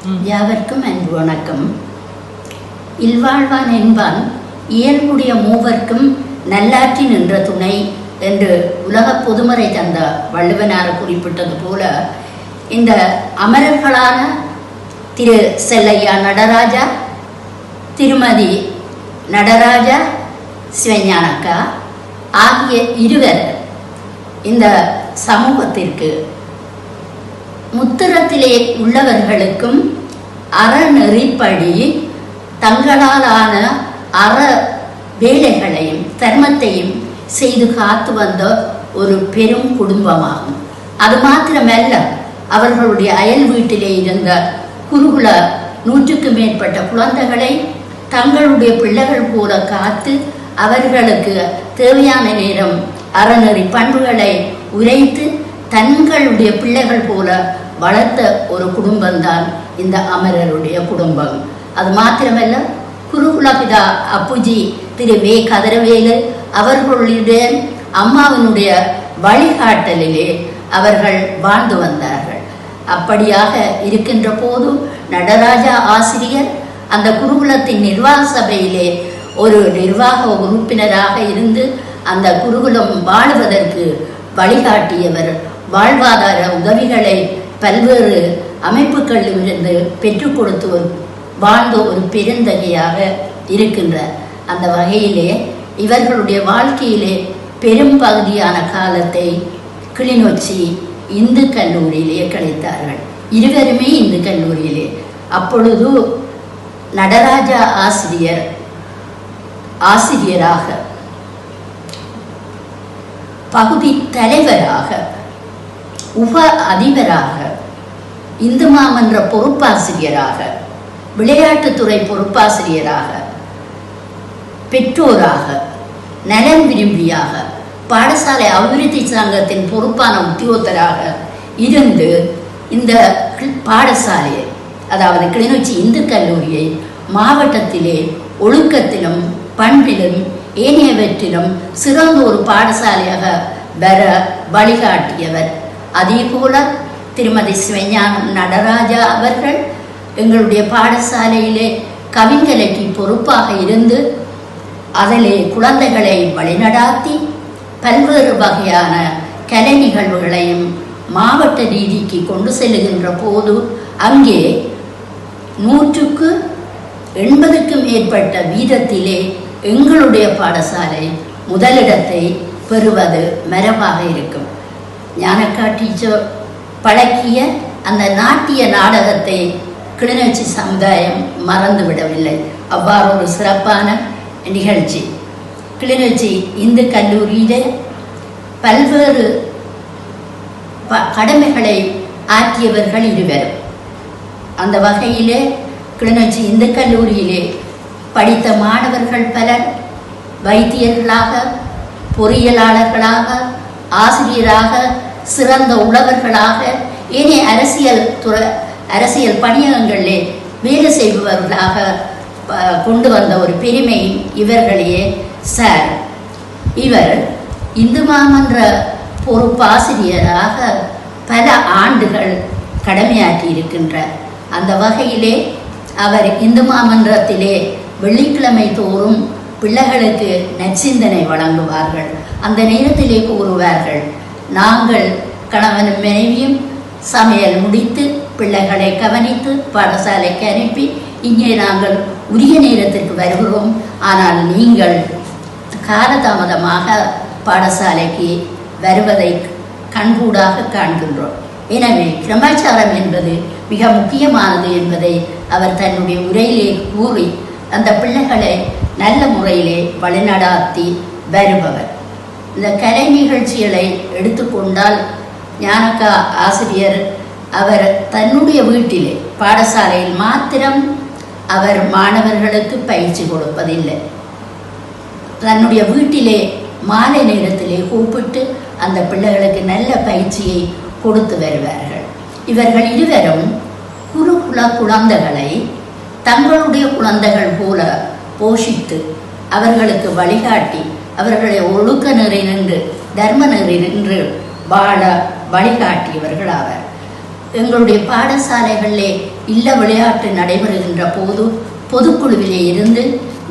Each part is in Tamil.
யாவர்க்கும் அன்பு வணக்கம். இல்வாழ்வான் என்பான் இயல்புடைய மூவர்க்கும் நல்லாற்றி நின்ற துணை என்று உலக பொதுமறை தந்த வள்ளுவனார் குறிப்பிட்டது போல, இந்த அமரர்களான திரு செல்லையா நடராஜா, திருமதி நடராஜா சிவஞானக்கா ஆகிய இருவர் இந்த சமூகத்திற்கு முத்திரத்திலே உள்ளவர்களுக்கும் அறநெறிப்படி தங்களாலான அற வேலைகளையும் தர்மத்தையும் செய்து காத்து வந்த ஒரு பெரும் குடும்பமாகும். அது மாத்திரமல்ல, அவர்களுடைய அயல் வீட்டிலே இருந்த குருகுல 100க்கும் மேற்பட்ட குழந்தைகளை தங்களுடைய பிள்ளைகள் போல காத்து அவர்களுக்கு தேவையான நேரம் அறநெறி பண்புகளை உரைத்து தங்களுடைய பிள்ளைகள் போல வளர்த்த ஒரு குடும்பம்தான் இந்த அமரருடைய குடும்பம். அது மாத்திரமல்ல, குருகுலபிதா அப்புஜி திரு வே கதிரவேலு அவர்களுடைய அம்மாவினுடைய வழிகாட்டலிலே அவர்கள் வாழ்ந்து வந்தார்கள். அப்படியாக இருக்கின்ற போது நடராஜா ஆசிரியர் அந்த குருகுலத்தின் நிர்வாக சபையிலே ஒரு நிர்வாக உறுப்பினராக இருந்து அந்த குருகுலம் வாழுவதற்கு வழிகாட்டியவர். வாழ்வாதார உதவிகளை பல்வேறு அமைப்புகளிலிருந்து பெற்றுக் கொடுத்து வாழ்ந்த ஒரு பெருந்தகையாக இருக்கின்றார். அந்த வகையிலே இவர்களுடைய வாழ்க்கையிலே பெரும் பகுதியான காலத்தை கிளிநொச்சி இந்து கல்லூரியிலே கழித்தார்கள். இருவருமே இந்து கல்லூரியிலே. அப்பொழுது நடராஜா ஆசிரியராக, பகுதி தலைவராக, உப அதிபராக, இந்து மாமன்ற பொறுப்பாசிரியராக, விளையாட்டுத்துறை பொறுப்பாசிரியராக, பெற்றோராக, நலன் விரும்பியாக, பாடசாலை அபிவிருத்தி சங்கத்தின் பொறுப்பான உத்தியோகத்தராக இருந்து இந்த பாடசாலையை, அதாவது கிளிநொச்சி இந்து கல்லூரியை மாவட்டத்திலே ஒழுக்கத்திலும் பண்பிலும் ஏனையவற்றிலும் சிறந்த ஒரு பாடசாலையாக வர வழிகாட்டியவர். அதே போல திருமதி சிவஞானம் நடராஜா அவர்கள் எங்களுடைய பாடசாலையிலே கவிஞலைக்கு பொறுப்பாக இருந்து அதிலே குழந்தைகளை வழிநடாத்தி பல்வேறு வகையான கலை நிகழ்வுகளையும் மாவட்ட ரீதிக்கு கொண்டு செல்லுகின்ற போது அங்கே 180க்கும் மேற்பட்ட வீதத்திலே எங்களுடைய பாடசாலை முதலிடத்தை பெறுவது மரபாக இருக்கும். ஞானக்கா டீச்சர் பழக்கிய அந்த நாட்டிய நாடகத்தை கிளிநொச்சி சமுதாயம் மறந்துவிடவில்லை. அவ்வாறு ஒரு சிறப்பான நிகழ்ச்சி. கிளிநொச்சி இந்து கல்லூரியிலே பல்வேறு கடமைகளை ஆற்றியவர்கள் இருவரும். அந்த வகையிலே கிளிநொச்சி இந்து கல்லூரியிலே படித்த மாணவர்கள் பலர் வைத்தியர்களாக, பொறியியலாளர்களாக, ஆசிரியராக, சிறந்த உழவர்களாக, ஏனைய அரசியல் பணியகங்களிலே வேலை செய்பவர்களாக கொண்டு வந்த ஒரு பெருமை இவர்களையே சார். இவர் இந்து மாமன்ற பொறுப்பாசிரியராக பல ஆண்டுகள் கடமையாற்றி இருக்கின்றார். அந்த வகையிலே அவர் இந்து மாமன்றத்திலே வெள்ளிக்கிழமை தோறும் பிள்ளைகளுக்கு நற்சிந்தனை வழங்குவார்கள். அந்த நேரத்திலே கூறுவார்கள், நாங்கள் கணவனும் மனைவியும் சமையல் முடித்து பிள்ளைகளை கவனித்து பாடசாலைக்கு அனுப்பி இங்கே நாங்கள் உரிய நேரத்திற்கு வருகிறோம், ஆனால் நீங்கள் காலதாமதமாக பாடசாலைக்கு வருவதை கண்கூடாக காண்கின்றோம். எனவே கிரமாச்சாரம் என்பது மிக முக்கியமானது என்பதை அவர் தன்னுடைய உரையிலே கூறி அந்த பிள்ளைகளை நல்ல முறையிலே வழிநடாத்தி வருபவர். இந்த கலை நிகழ்ச்சிகளை எடுத்துக்கொண்டால் ஞானக்கா ஆசிரியர் அவர் தன்னுடைய வீட்டிலே பாடசாலையில் மாத்திரம் அவர் மாணவர்களுக்கு பயிற்சி கொடுப்பதில்லை. தன்னுடைய வீட்டிலே மாலை நேரத்திலே கூப்பிட்டு அந்த பிள்ளைகளுக்கு நல்ல பயிற்சியை கொடுத்து வருவார்கள். இவர்கள் இருவரும் குருகுல குழந்தைகளை தங்களுடைய குழந்தைகள் போல போஷித்து அவர்களுக்கு வழிகாட்டி அவர்களை ஒழுக்க நெறி நின்று தர்ம நெறி நின்று வாழ வழிகாட்டியவர்கள் ஆவர். எங்களுடைய பாடசாலைகளிலே இல்ல விளையாட்டு நடைபெறுகின்ற போது பொதுக்குழுவிலே இருந்து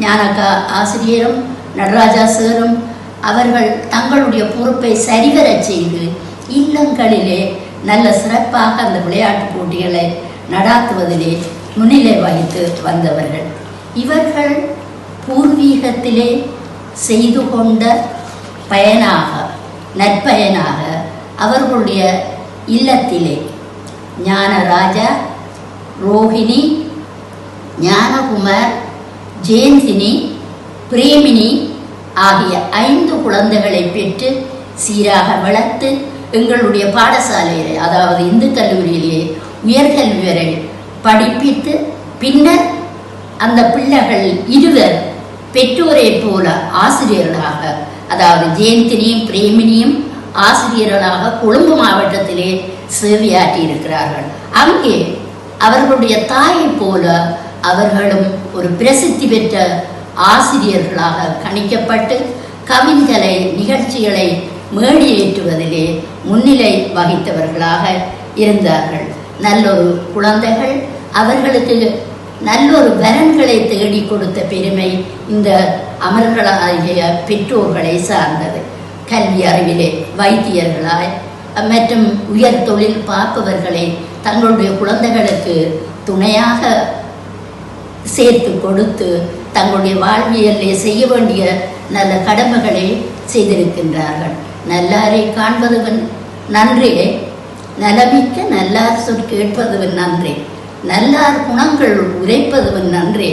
ஞானக்கா ஆசிரியரும் நடராஜா சாரும் அவர்கள் தங்களுடைய பொறுப்பை சரிவரச் செய்து இல்லங்களிலே நல்ல சிறப்பாக அந்த விளையாட்டு போட்டிகளை நடாத்துவதிலே முன்னிலை வகித்து வந்தவர்கள். இவர்கள் பூர்வீகத்திலே செய்து கொண்ட பயனாக நற்பயனாக அவர்களுடைய இல்லத்திலே ஞானராஜா, ரோஹிணி, ஞானகுமார், ஜெயந்தினி, பிரேமினி ஆகிய 5 குழந்தைகளை பெற்று சீராக வளர்த்து எங்களுடைய பாடசாலையிலே, அதாவது இந்து கல்லூரியிலே உயர்கல்வி வரை படிப்பித்து பின்னர் அந்த பிள்ளைகள் 2 பெற்றோரை போல ஆசிரியர்களாக, அதாவது ஜெயந்தினியும் பிரேமினியும் ஆசிரியர்களாக கொழும்பு மாவட்டத்திலே சேவையாற்றி இருக்கிறார்கள். அங்கே அவர்களுடைய தாயை போல அவர்களும் ஒரு பிரசித்தி பெற்ற ஆசிரியர்களாக கணிக்கப்பட்டு கவிஞரை நிகழ்ச்சிகளை மேடியேற்றுவதிலே முன்னிலை வகித்தவர்களாக இருந்தார்கள். நல்லொரு குழந்தைகள், அவர்களுக்கு நல்லொரு வரன்களை தேடி கொடுத்த பெருமை இந்த அமர்களாகிய பெற்றோர்களை சார்ந்தது. கல்வி அறிவிலே வைத்தியர்களாய் மற்றும் உயர் தொழில் பார்ப்பவர்களை தங்களுடைய குழந்தைகளுக்கு துணையாக சேர்த்து கொடுத்து தங்களுடைய வாழ்வியலை செய்ய வேண்டிய நல்ல கடமைகளை செய்திருக்கின்றார்கள். நல்லாரை காண்பதுவன் நன்றே, நலமிக்க நல்லார் சொற் கேட்பதுவன் நன்றே, நல்லார் குணங்கள் உரைப்பதுவன் நன்றே,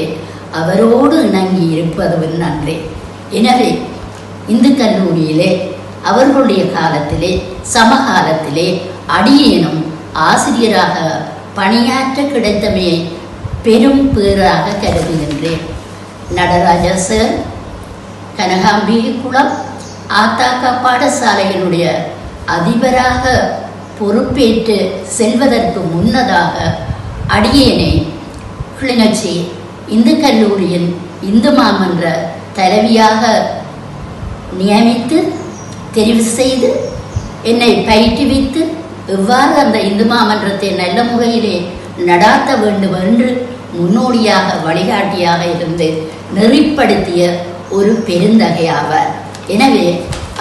அவரோடு இணங்கி இருப்பதுவன் நன்றே. எனவே இந்து கல்லூரியிலே அவர்களுடைய காலத்திலே சமகாலத்திலே அடியேனும் ஆசிரியராக பணியாற்ற கிடைத்தமே பெரும் பேராக கருதுகின்றேன். நடராஜா சார் கனகாம்பிகை குளம் ஆத்தாக்க பாடசாலையினுடைய அதிபராக பொறுப்பேற்று செல்வதற்கு முன்னதாக அடியேனை கிளிநொச்சி இந்து கல்லூரியின் இந்து மாமன்ற தலைவியாக நியமித்து தெரிவு செய்து என்னை பயிற்றுவித்து எவ்வாறு அந்த இந்து மாமன்றத்தை நல்ல முறையிலே நடாத்த வேண்டும் என்று முன்னோடியாக வழிகாட்டியாக இருந்து நெறிப்படுத்திய ஒரு பெருந்தகையாவார். எனவே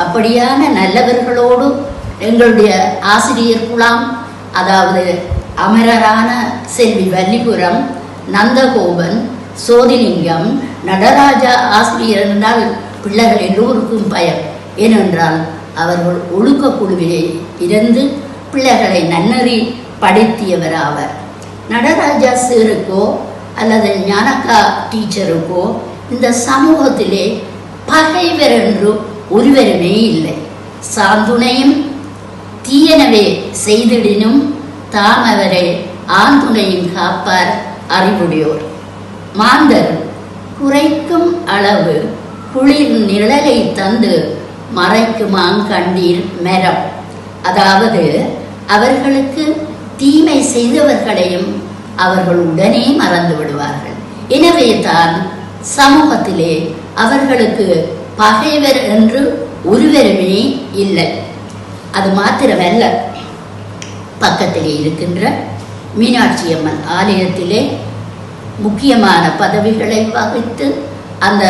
அப்படியான நல்லவர்களோடு எங்களுடைய ஆசிரியர் குழாம், அதாவது அமரரான செல்வி வல்லிபுரம், நந்தகோபன், சோதிலிங்கம், நடராஜா ஆசிரியர் என்றால் பிள்ளைகள் எல்லோருக்கும் பயம். ஏனென்றால் அவர்கள் ஒழுக்க குழுவிலே இருந்து பிள்ளைகளை நன்னறி படுத்தியவராவர். நடராஜா சாருக்கோ அல்லது ஞானக்கா டீச்சருக்கோ இந்த சமூகத்திலே பகைவர் என்று ஒருவருமே இல்லை. சாந்துணையும் தீயனவே செய்திடினும் தாம் அவரை ஆந்துணையும் காப்பார் அறிவுடையோர். மாந்தர் குறைக்கும் அளவு குளிர் நிழலை தந்து மறைக்குமாங் கண்டீர் மரம். அதாவது அவர்களுக்கு தீமை செய்தவர்களையும் அவர்கள் உடனே மறந்து விடுவார்கள். எனவே தான் சமூகத்திலே அவர்களுக்கு பகைவர் என்று ஒருவருமே இல்லை. அது மாத்திரமல்ல, பக்கத்திலே இருக்கின்ற மீனாட்சி அம்மன் ஆலயத்திலே முக்கியமான பதவிகளை வகித்து அந்த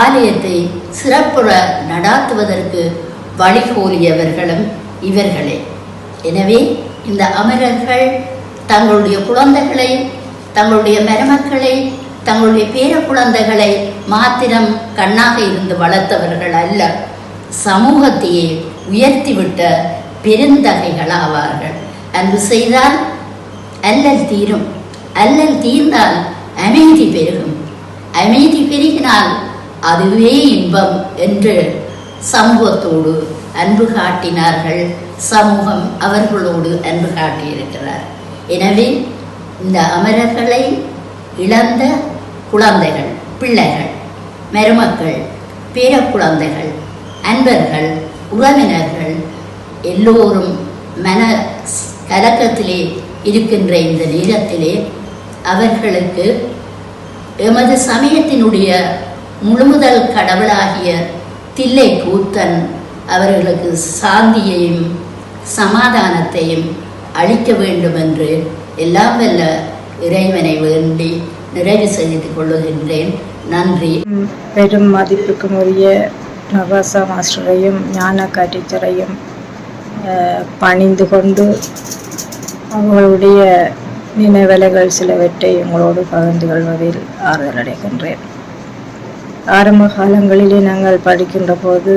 ஆலயத்தை சிறப்புற நடாத்துவதற்கு வழிகோலியவர்களும் இவர்களே. எனவே இந்த அமரர்கள் தங்களுடைய குழந்தைகளை, தங்களுடைய மருமக்களை, தங்களுடைய பேர குழந்தைகளை மாத்திரம் கண்ணாக இருந்து வளர்த்தவர்கள் அல்ல, சமூகத்தையே உயர்த்திவிட்ட பெருந்தகைகள் ஆவார்கள். அன்பு செய்தால் அல்லல் தீரும், அல்லல் தீர்ந்தால் அமைதி பெருகும், அமைதி பெருகினால் அதுவே இன்பம் என்று சமூகத்தோடு அன்பு காட்டினார்கள். சமூகம் அவர்களோடு அன்பு காட்டியிருக்கிறார். எனவே இந்த அமரர்களை இழந்த குழந்தைகள், பிள்ளைகள், மருமக்கள், பேர குழந்தைகள், அன்பர்கள், உறவினர்கள் எல்லோரும் மன கலக்கத்திலே இருக்கின்ற இந்த நேரத்திலே அவர்களுக்கு எமது சமயத்தினுடைய முழுமுதல் கடவுளாகிய தில்லை கூத்தன் அவர்களுக்கு சாந்தியையும் சமாதானத்தையும் அளிக்க வேண்டும் என்று எல்லாம் வல்ல இறைவனை வேண்டி நிறைவு செய்து கொள்ளுகின்றேன். நன்றி. பெரும் மதிப்புக்கும் உரிய நவாசா மாஸ்டரையும் ஞானக்கா டீச்சரையும் பணிந்து கொண்டு அவர்களுடைய நினைவலைகள் சிலவற்றை உங்களோடு பகிர்ந்து கொள்வதில் ஆறுதல் அடைகின்றேன். ஆரம்ப காலங்களிலே நாங்கள் படிக்கின்ற போது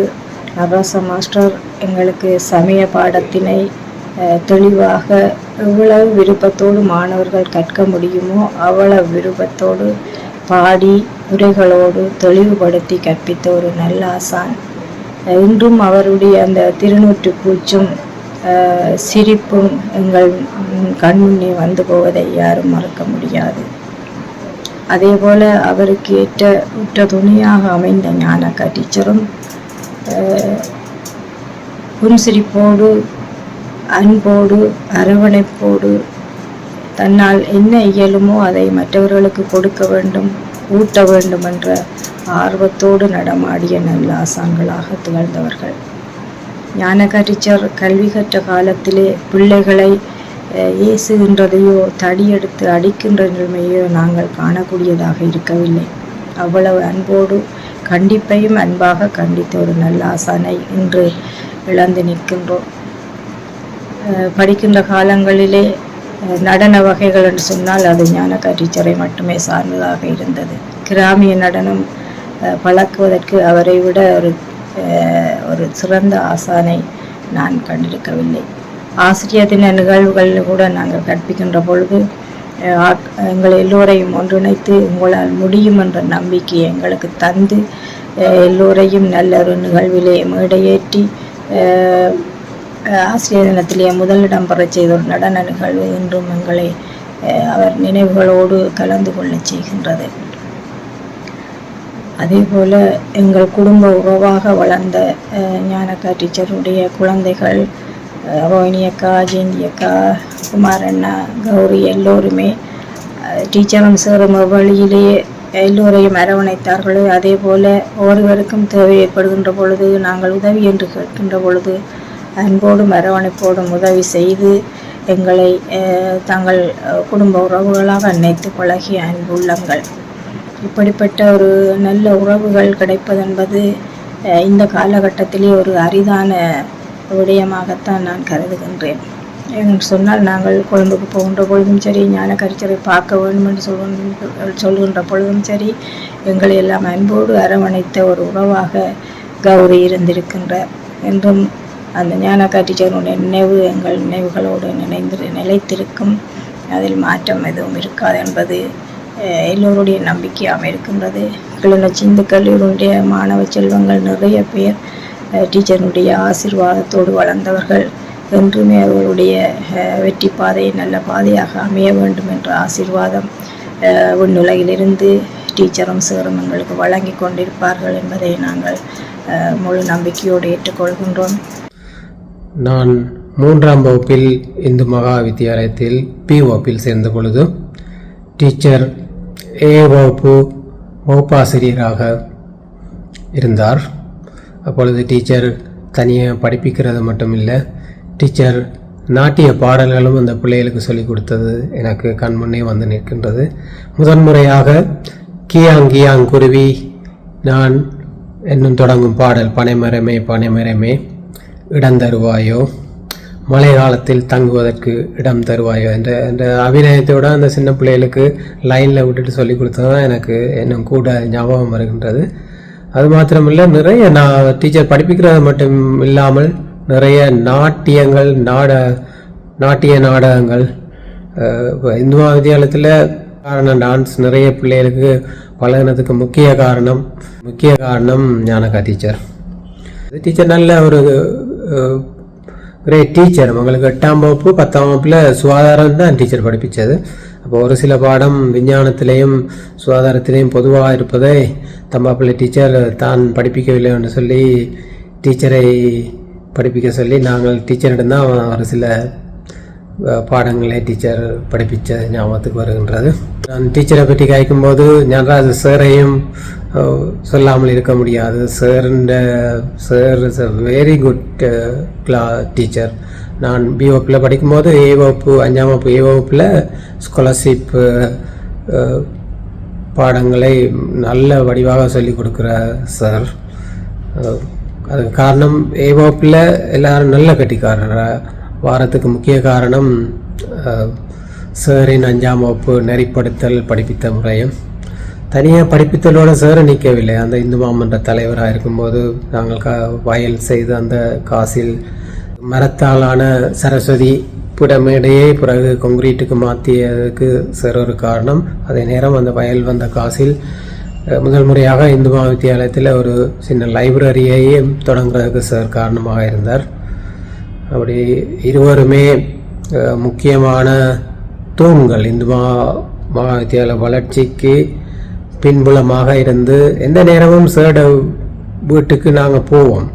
நவாசா மாஸ்டர் எங்களுக்கு சமய பாடத்தினை தெளிவாக எவ்வளவு விருப்பத்தோடு மாணவர்கள் கற்க முடியுமோ அவ்வளவு விருப்பத்தோடு பாடி உரைகளோடு தெளிவுபடுத்தி கற்பித்த ஒரு நல்ல ஆசான். இன்றும் அவருடைய அந்த திருநூற்று பூச்சும் சிரிப்பும் எங்கள் கண்முன்னே வந்து போவதை யாரும் மறக்க முடியாது. அதே போல அவருக்கு ஏற்ற உற்ற துணையாக அமைந்த ஞானக்கா டீச்சரும் புன்சிரிப்போடு அன்போடு அரவணைப்போடு தன்னால் என்ன இயலுமோ அதை மற்றவர்களுக்கு கொடுக்க வேண்டும், ஊட்ட வேண்டும் என்ற ஆர்வத்தோடு நடமாடிய நல்ல ஆசான்களாக திகழ்ந்தவர்கள். ஞானக்கா டீச்சர் கல்வி கற்ற காலத்திலே பிள்ளைகளை ஏசுகின்றதையோ தடியெடுத்து அடிக்கின்ற நிலைமையோ நாங்கள் காணக்கூடியதாக இருக்கவில்லை. அவ்வளவு அன்போடு கண்டிப்பையும் அன்பாக கண்டித்த ஒரு நல்ல ஆசானை இன்று இழந்து நிற்கின்றோம். படிக்கின்ற காலங்களிலே நடன வகைகள் என்று சொன்னால் அது ஞானக்கா டீச்சரை மட்டுமே சார்ந்ததாக இருந்தது. கிராமிய நடனம் பழக்குவதற்கு அவரை விட ஒரு சிறந்த ஆசானை நான் கண்டிருக்கவில்லை. ஆசிரியர் தின நிகழ்வுகளில் கூட நாங்கள் கற்பிக்கின்ற பொழுது எங்கள் எல்லோரையும் ஒன்றிணைத்து உங்களால் முடியும் என்ற நம்பிக்கையை எங்களுக்கு தந்து எல்லோரையும் நல்ல ஒரு நிகழ்விலே மேடையேற்றி ஆசிரியர் தினத்திலே முதலிடம் பெற செய்த ஒரு நடன நிகழ்வு இன்றும் எங்களை அவர் நினைவுகளோடு கலந்து கொள்ள செய்கின்றது. அதே போல் எங்கள் குடும்ப உறவாக வளர்ந்த ஞானக்கா டீச்சருடைய குழந்தைகள் ரோஹிணி அக்கா, ஜெயந்தி அக்கா, குமாரண்ணா, கௌரி எல்லோருமே டீச்சரும் சேரும் வழியிலேயே எல்லோரையும் அரவணைத்தார்கள். அதே போல் ஒருவருக்கும் தேவை ஏற்படுகின்ற பொழுது நாங்கள் உதவி என்று கேட்கின்ற பொழுது அன்போடும் அரவணைப்போடும் உதவி செய்து எங்களை தங்கள் குடும்ப உறவுகளாக நினைத்து பழகிய அன்புள்ளங்கள். இப்படிப்பட்ட ஒரு நல்ல உறவுகள் கிடைப்பதென்பது இந்த காலகட்டத்திலே ஒரு அரிதான விடயமாகத்தான் நான் கருதுகின்றேன். என்று சொன்னால் நாங்கள் கொழும்புக்கு போகின்ற பொழுதும் சரி, ஞானக்கா டீச்சரை பார்க்க வேண்டும் என்று சொல்கின்ற பொழுதும் சரி, எங்களை எல்லாம் அன்போடு அரவணைத்த ஒரு உறவாக கௌரி இருந்திருக்கின்றார். என்றும் அந்த ஞானக்கா டீச்சருடைய நினைவு எங்கள் நினைவுகளோடு நிலைத்திருக்கும். அதில் மாற்றம் எதுவும் இருக்காது என்பது எல்லோருடைய நம்பிக்கையாக இருக்கின்றது. கிளிநொச்சி இந்து கல்லூரியுடைய மாணவ செல்வங்கள் நிறைய பேர் டீச்சருடைய ஆசீர்வாதத்தோடு வளர்ந்தவர்கள். என்றுமே அவர்களுடைய வெற்றி பாதை நல்ல பாதையாக அமைய வேண்டும் என்ற ஆசீர்வாதம் விண்ணுலகிலிருந்து டீச்சரும் சேரும் எங்களுக்கு வழங்கி கொண்டிருப்பார்கள் என்பதை நாங்கள் முழு நம்பிக்கையோடு ஏற்றுக்கொள்கின்றோம். நான் 3ஆம் வகுப்பில் இந்து மகா வித்தியாலயத்தில் பி வகுப்பில் சேர்ந்த பொழுது டீச்சர் ஏ வகுப்பு வகுப்பாசிரியராக இருந்தார். அப்பொழுது டீச்சர் தனியாக படிப்பிக்கிறது மட்டும் இல்லை, டீச்சர் நாட்டிய பாடல்களும் அந்த பிள்ளைகளுக்கு சொல்லிக் கொடுத்தது எனக்கு கண் முன்னே வந்து நிற்கின்றது. முதன்முறையாக கியாங் கியாங் குருவி நான் என்னும் தொடங்கும் பாடல், பனைமரமே பனைமரமே இடம் தருவாயோ, மழை காலத்தில் தங்குவதற்கு இடம் தருவாயோ என்ற அபிநயத்தோடு அந்த சின்ன பிள்ளைகளுக்கு லைனில் விட்டுட்டு சொல்லி கொடுத்ததான் எனக்கு இன்னும் கூட ஞாபகம் வருகின்றது. அது மாத்திரமில்லை, நிறைய டீச்சர் படிப்பிக்கிறது மட்டும் இல்லாமல் நிறைய நாட்டியங்கள், நாட்டிய நாடகங்கள், இந்து வித்தியாலயத்தில் காரணம் டான்ஸ் நிறைய பிள்ளைகளுக்கு பழகினதுக்கு முக்கிய காரணம் ஞானக்கா டீச்சர். டீச்சர் நல்ல ஒரு டீச்சர். உங்களுக்கு 8ஆம் வகுப்பு 10ஆம் வகுப்பில் சுகாதாரம் தான் டீச்சர் படிப்பித்தது. அப்போ ஒரு சில பாடம் விஞ்ஞானத்திலையும் சுகாதாரத்திலையும் பொதுவாக இருப்பதை தம்பாப்பிள்ளை டீச்சர் தான் படிப்பிக்கவில்லை என்று சொல்லி டீச்சரை படிப்பிக்க சொல்லி நாங்கள் டீச்சரிடம் தான் ஒரு சில பாடங்களை டீச்சர் படிப்பித்த ஞாபகத்துக்கு வருகின்றது. நான் டீச்சரை பற்றி கேட்கும்போது ஞானராஜ சாரையும் சொல்லாமல் இருக்க முடியாது. Sir is a very good teacher. நான் பி வகுப்பில் படிக்கும்போது ஏ வகுப்பு 5ஆம் வகுப்பு ஏ வகுப்பில் ஸ்காலர்ஷிப் பாடங்களை நல்ல வடிவாக சொல்லிக் கொடுக்குற சார். அதுக்கு காரணம் ஏ வகுப்பில் எல்லாரும் நல்ல கட்டிக்காரர் வாரத்துக்கு முக்கிய காரணம் சாரின் 5ஆம் வகுப்பு நெறிப்படுத்தல் படிப்பித்த முறையும். தனியாக படிப்பித்தலோட சார் நிற்கவில்லை. அந்த இந்து மாமன்ற தலைவராக இருக்கும்போது நாங்கள் வயல் செய்து அந்த காசில் மரத்தாலான சரஸ்வதி புடமேடையை பிறகு கொங்கிரீட்டுக்கு மாற்றியதுக்கு சார் ஒரு காரணம். அதே நேரம் அந்த வயல் வந்த காசில் முதல் முறையாக இந்து மகாவித்தியாலயத்தில் ஒரு சின்ன லைப்ரரியையே தொடங்குறதுக்கு சார் காரணமாக இருந்தார். அப்படி இருவருமே முக்கியமான தூண்கள் இந்து மகாவித்தியாலய வளர்ச்சிக்கு பின்புலமாக இருந்து எந்த நேரமும் சார் வீட்டுக்கு நாங்கள் போவோம்.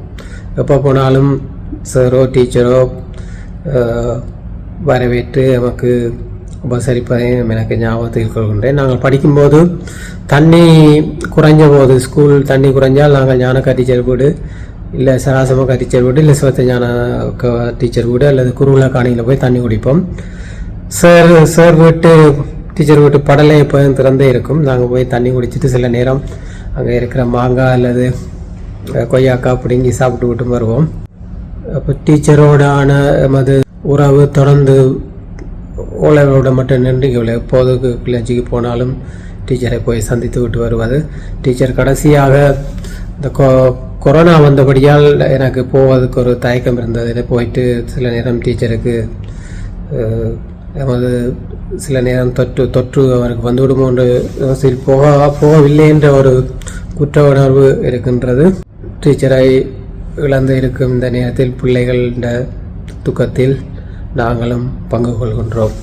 எப்போ போனாலும் சாரோ டீச்சரோ வரவேற்று நமக்கு உபசரிப்பதையும் எனக்கு ஞாபகத்தில் கொள்கின்றேன். நாங்கள் படிக்கும்போது தண்ணி குறைஞ்ச போது ஸ்கூல் தண்ணி குறைஞ்சால் நாங்கள் ஞானக்கா டீச்சர் வீடு இல்லை சராசமக்கா டீச்சர் வீடு இல்லை சிவத்த ஞான டீச்சர் வீடு அல்லது குருவிலா காணியில் போய் தண்ணி குடிப்போம். சார் வீட்டு டீச்சர் வீட்டு படலை எப்போதும் திறந்தே இருக்கும். நாங்கள் போய் தண்ணி குடிச்சிட்டு சில நேரம் அங்கே இருக்கிற மாங்காய் அல்லது கொய்யாக்காய் பிடுங்கி சாப்பிட்டு விட்டு வருவோம். அப்போ டீச்சரோடான எமது உறவு தொடர்ந்து ஓலைகளோட மட்டும் நின்றுக்கவில்லை. எப்போது கிளர்ச்சிக்கு போனாலும் டீச்சரை போய் சந்தித்து விட்டு வருவது. டீச்சர் கடைசியாக இந்த கொரோனா வந்தபடியால் எனக்கு போவதுக்கு ஒரு தயக்கம் இருந்தது. போயிட்டு சில நேரம் டீச்சருக்கு எமது சில நேரம் தொற்று அவருக்கு வந்துவிடுமோ என்று போகவில்லை என்ற ஒரு குற்ற உணர்வு இருக்கின்றது. டீச்சரை இழந்து இருக்கும் இந்த நேரத்தில் பிள்ளைகள் துக்கத்தில் நாங்களும் பங்கு கொள்கின்றோம்.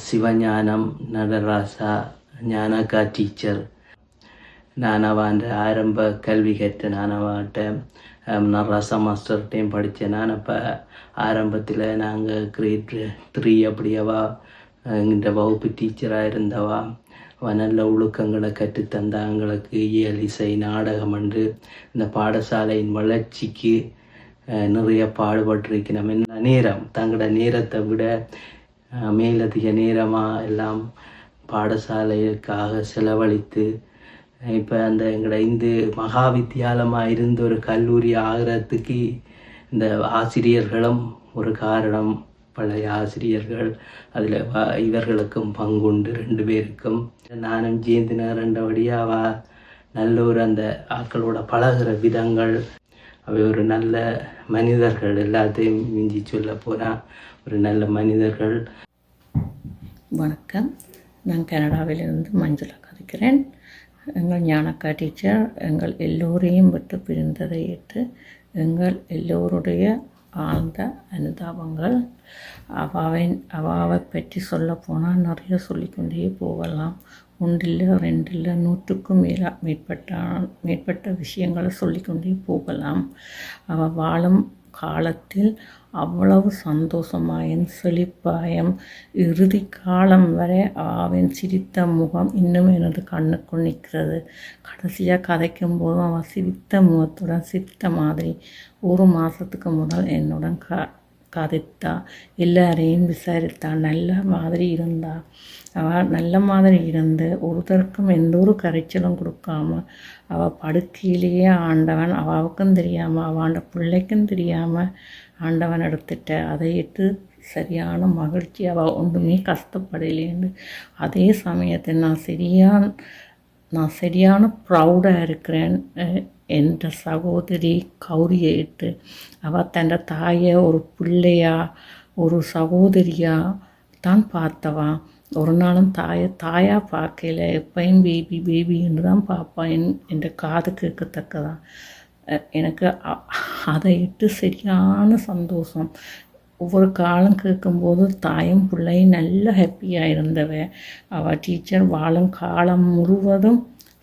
சிவஞானம் நடராசா ஞானக்கா டீச்சர் நானவாண்ட ஆரம்ப கல்வி கற்ற நானவாட்ட நடராசா மாஸ்டர்கிட்டையும் படித்தேன். நான் அப்போ ஆரம்பத்தில் நாங்கள் கிரேட் 3 அப்படியவா எங்கிட்ட வகுப்பு டீச்சராக இருந்தவா நல்ல ஒழுக்கங்களை கற்றுத்தந்தா எங்களுக்கு இயல் இசை நாடகம் என்று இந்த பாடசாலையின் வளர்ச்சிக்கு நிறைய பாடுபட்டிருக்கணும். என்ன நேரம் தங்களோட நேரத்தை விட மேலதிக நேரமாக எல்லாம் பாடசாலைக்காக செலவழித்து இப்போ அந்த எங்களோட இந்து மகாவித்தியாலயமாக இருந்த ஒரு கல்லூரி ஆகிறதுக்கு இந்த ஆசிரியர்களும் ஒரு காரணம். பழைய ஆசிரியர்கள் அதில் இவர்களுக்கும் பங்குண்டு 2 பேருக்கும். நானும் ஜெயந்தின 2 நல்ல ஒரு அந்த ஆக்களோட பழகிற விதங்கள் அவை ஒரு நல்ல மனிதர்கள். எல்லாத்தையும் மிஞ்சி சொல்ல போனால் ஒரு நல்ல மனிதர்கள். வணக்கம், நான் கனடாவிலிருந்து மஞ்சுளா கதைக்கிறேன். எங்கள் ஞானக்கா டீச்சர் எங்கள் எல்லோரையும் விட்டு பிரிந்ததை ஏற்று எங்கள் எல்லோருடைய ஆழ்ந்த அனுதாபங்கள். அவாவை பற்றி சொல்ல போனால் நிறைய சொல்லிக்கொண்டே போகலாம். 1 இல்லை 2 இல்லை 100க்கும் மேற்பட்ட விஷயங்களை சொல்லிக்கொண்டே போகலாம். அவள் வாழும் காலத்தில் அவ்வளவு சந்தோஷமாயும் செழிப்பாயும் இறுதி காலம் வரை அவன் சிரித்த முகம் இன்னும் எனது கண்ணுக்குள் நிற்கிறது. கடைசியாக கதைக்கும் போதும் அவள் சிரித்த முகத்துடன் சிரித்த மாதிரி 1 மாதத்துக்கு முதல் என்னுடன் கதைத்தா, எல்லாரையும் விசாரித்தா, நல்ல மாதிரி இருந்தா. அவள் நல்ல மாதிரி இருந்து ஒருத்தருக்கும் எந்த ஒரு கரைச்சலும் கொடுக்காம அவள் படுக்கையிலேயே ஆண்டவன் அவாவுக்கும் தெரியாமல் அவன் பிள்ளைக்கும் தெரியாமல் ஆண்டவன் எடுத்துட்ட. அதை இட்டு சரியான மகிழ்ச்சி. அவள் ஒன்றுமே கஷ்டப்படலேன்னு. அதே சமயத்தில் நான் சரியான ப்ரௌடாக இருக்கிறேன். என்ற சகோதரி கௌரியை இட்டு அவள் தன் தாயை ஒரு பிள்ளையா ஒரு சகோதரியா தான் பார்த்தவா. ஒரு நாளும் தாயாக பார்க்கல. எப்பயும் பேபி என்று தான் பார்ப்பான். என்ற காது கேட்கத்தக்கதான். எனக்கு அதை இட்டு சரியான சந்தோஷம். ஒவ்வொரு காலம் கேட்கும்போது தாயும் பிள்ளையும் நல்ல ஹாப்பியாக இருந்தவ. அவள் டீச்சர் வாழும் காலம் முழுவதும்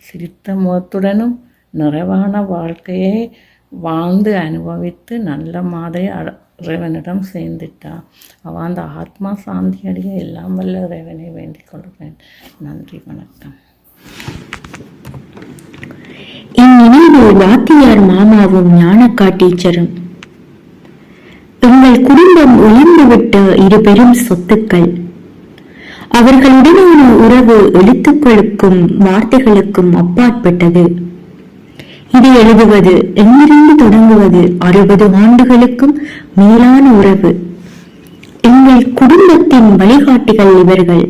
சிரித்த முகத்துடனும் நிறைவான வாழ்க்கையை வாழ்ந்து அனுபவித்து நல்ல மாதிரி இறைவனிடம் சேர்ந்துட்டான். அவன் அந்த ஆத்மா சாந்தி அடைய எல்லாம் வல்ல இறைவனை வேண்டிக் கொள்கிறேன். நன்றி, வணக்கம். இந்நினைவு வாத்தியார் மாமாவும் ஞானக்கா டீச்சரும் எங்கள் குடும்பம் இழந்துவிட்ட இரு பெரும் சொத்துக்கள். அவர்களுடனான உறவு எழுத்துக்களுக்கும் வார்த்தைகளுக்கும் அப்பாற்பட்டது. இது எழுதுவது, எங்கிருந்து தொடங்குவது? 60 ஆண்டுகளுக்கும் மேலான உறவு. எங்கள் குடும்பத்தின் வழிகாட்டிகள் இவர்கள்.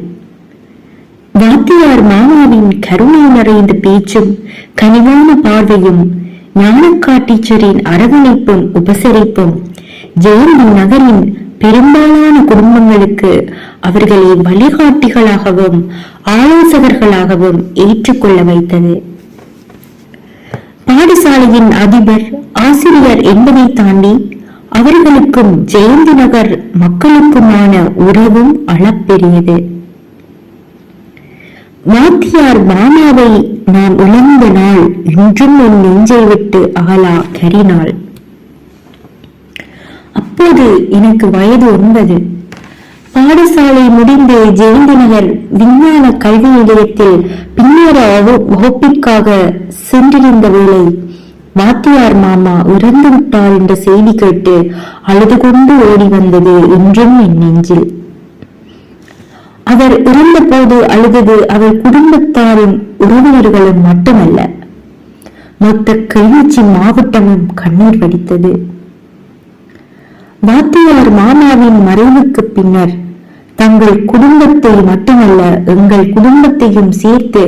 வாத்தியார் மாமாவின் கருணை நிறைந்த பேச்சும் கனிவான பார்வையும், ஞானக்கா டீச்சரின் அரவணைப்பும் உபசரிப்பும் ஜெயந்தி நகரின் பெரும்பாலான குடும்பங்களுக்கு அவர்களை வழிகாட்டிகளாகவும் ஆலோசகர்களாகவும் ஏற்றுக்கொள்ள வைத்தது. பாடசாலையின் அதிபர், ஆசிரியர் என்பதை தாண்டி அவர்களுக்கும் ஜெயந்தி நகர் மக்களுக்குமான உறவும் அளப்பெரியது. வாத்தியார் மாமாவை நான் இழந்த நாள் இன்றும் என் நெஞ்சை விட்டு அகலா கரிநாள். அப்போது எனக்கு வயது 9. பாடசாலை முடிந்து ஜெயந்தி நகர் விஞ்ஞான கல்வி நிலையத்தில் பின்னேற வகுப்பிற்காக சென்றிருந்த வேளை வாத்தியார் மாமா இறந்து விட்டார் என்ற செய்தி கேட்டு அழுது கொண்டு ஓடி வந்தது இன்றும் என் நெஞ்சில். அவர் இறந்த போது அழுதது அவர் குடும்பத்தாரும் உறவினர்களும் மட்டுமல்ல, மொத்த கிளிநொச்சி மாவட்டமும் கண்ணீர் வடித்தது. வாத்தியார் மாமாவின் மறைவுக்கு பின்னர் தங்கள் குடும்பத்தை மட்டுமல்ல, எங்கள் குடும்பத்தையும் சேர்த்து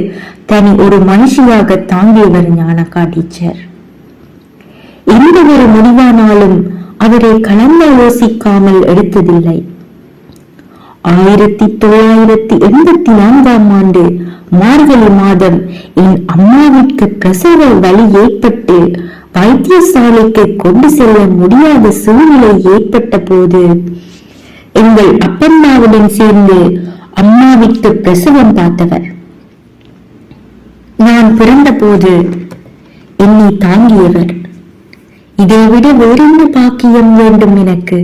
தனி ஒரு மனுஷியாக தாங்கியவர் ஞானக்கா டீச்சர். எந்த ஒரு முடிவானாலும் அவரை கலந்தாலோசிக்காமல் எடுத்ததில்லை. 1984ஆம் ஆண்டு மார்கழி மாதம் என் அம்மாவிற்கு பிரசவ வலி ஏற்பட்டு வைத்தியசாலைக்கு கொண்டு செல்ல முடியாத சூழ்நிலை ஏற்பட்ட போது எங்கள் அப்பம்மாவுடன் சேர்ந்து அம்மாவிற்கு பிரசவம் பார்த்தவர். நான் பிறந்த போது என்னை தாங்கியவர். இதைவிட வேறென்ன பாக்கியம் வேண்டும் எனக்கு?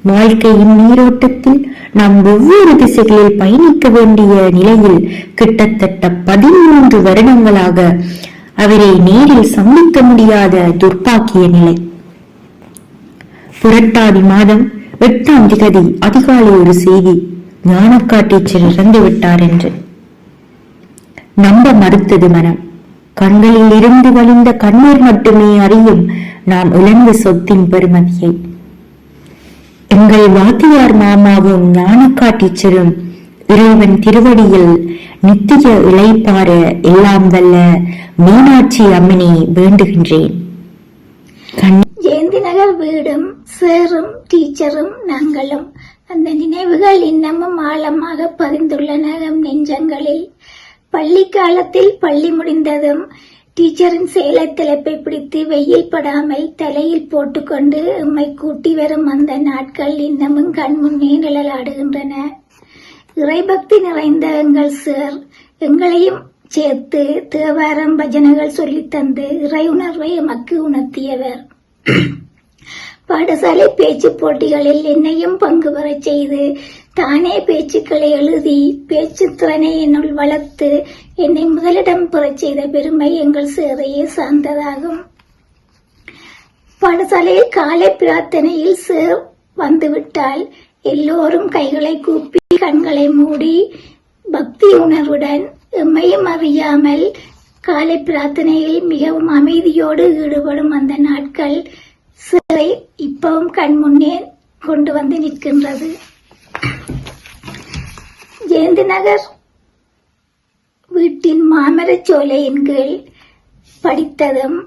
வாழ்க்கையின் நீரோட்டத்தில் நாம் ஒவ்வொரு திசைகளில் பயணிக்க வேண்டிய நிலையில் கிட்டத்தட்ட 13 வருடங்களாக அவரை நேரில் சந்திக்க முடியாத துர்ப்பாக்கிய நிலை. புரட்டாதி மாதம் 8ஆம் திகதி அதிகாலை ஒரு செய்தி, ஞானக்கா டீச்சர் இறந்து விட்டார் என்று. நம்ப மறுத்தது மனம். கண்களில் இருந்து வழிந்த கண்ணீர் மட்டுமே அறியும் நாம் இழந்த சொத்தின் பெருமதியை. எங்கள் வாத்தியார் மாமாவும் ஞானக்கா டீச்சரும் இறைவன் திருவடியில் நித்திய இளைப்பார எல்லாம் வல்ல மீனாட்சி அம்மனை வேண்டுகின்றேன். ஜெயந்தி நகர் வீடும் சேரும் டீச்சரும் நாங்களும் அந்த நினைவுகள் இன்னமும் ஆழமாக பதிந்துள்ளன நம் நெஞ்சங்களில். பள்ளி காலத்தில் பள்ளி முடிந்ததும் டீச்சரின் சேலை தலைப்பை பிடித்து வெயில் படாமல் தலையில் போட்டுக்கொண்டு எம்மை கூட்டி வரும் அந்த நாட்கள் இன்னமும் கண்முன்னே நிழலாடுகின்றன. இறைபக்தி நிறைந்த எங்கள் சார் எங்களையும் சேர்த்து தேவாரம் பஜனைகள் சொல்லித்தந்து இறை உணர்வை எமக்கு உணர்த்தியவர். பாடசாலை பேச்சு போட்டிகளில் என்னையும் பங்கு பெறச் செய்து தானே பேச்சுக்களை எழுதி பேச்சு திறனை என்னுள் வளர்த்து என்னை முதலிடம் பெறச் செய்த பெருமை எங்கள் சேரையே சார்ந்ததாகும். பாடசாலையில் காலை பிரார்த்தனையில் சேர் வந்துவிட்டால் எல்லோரும் கைகளை கூப்பி கண்களை மூடி பக்தி உணர்வுடன் எம்மையும் அறியாமல் காலை பிரார்த்தனையில் மிகவும் அமைதியோடு ஈடுபடும் அந்த நாட்கள் சேரை இப்பவும் கண்முன்னே கொண்டு வந்து நிற்கின்றது. ஜெயந்தி நகர் வீட்டின் மாமரச்சோலையின் கீழ் படித்ததும்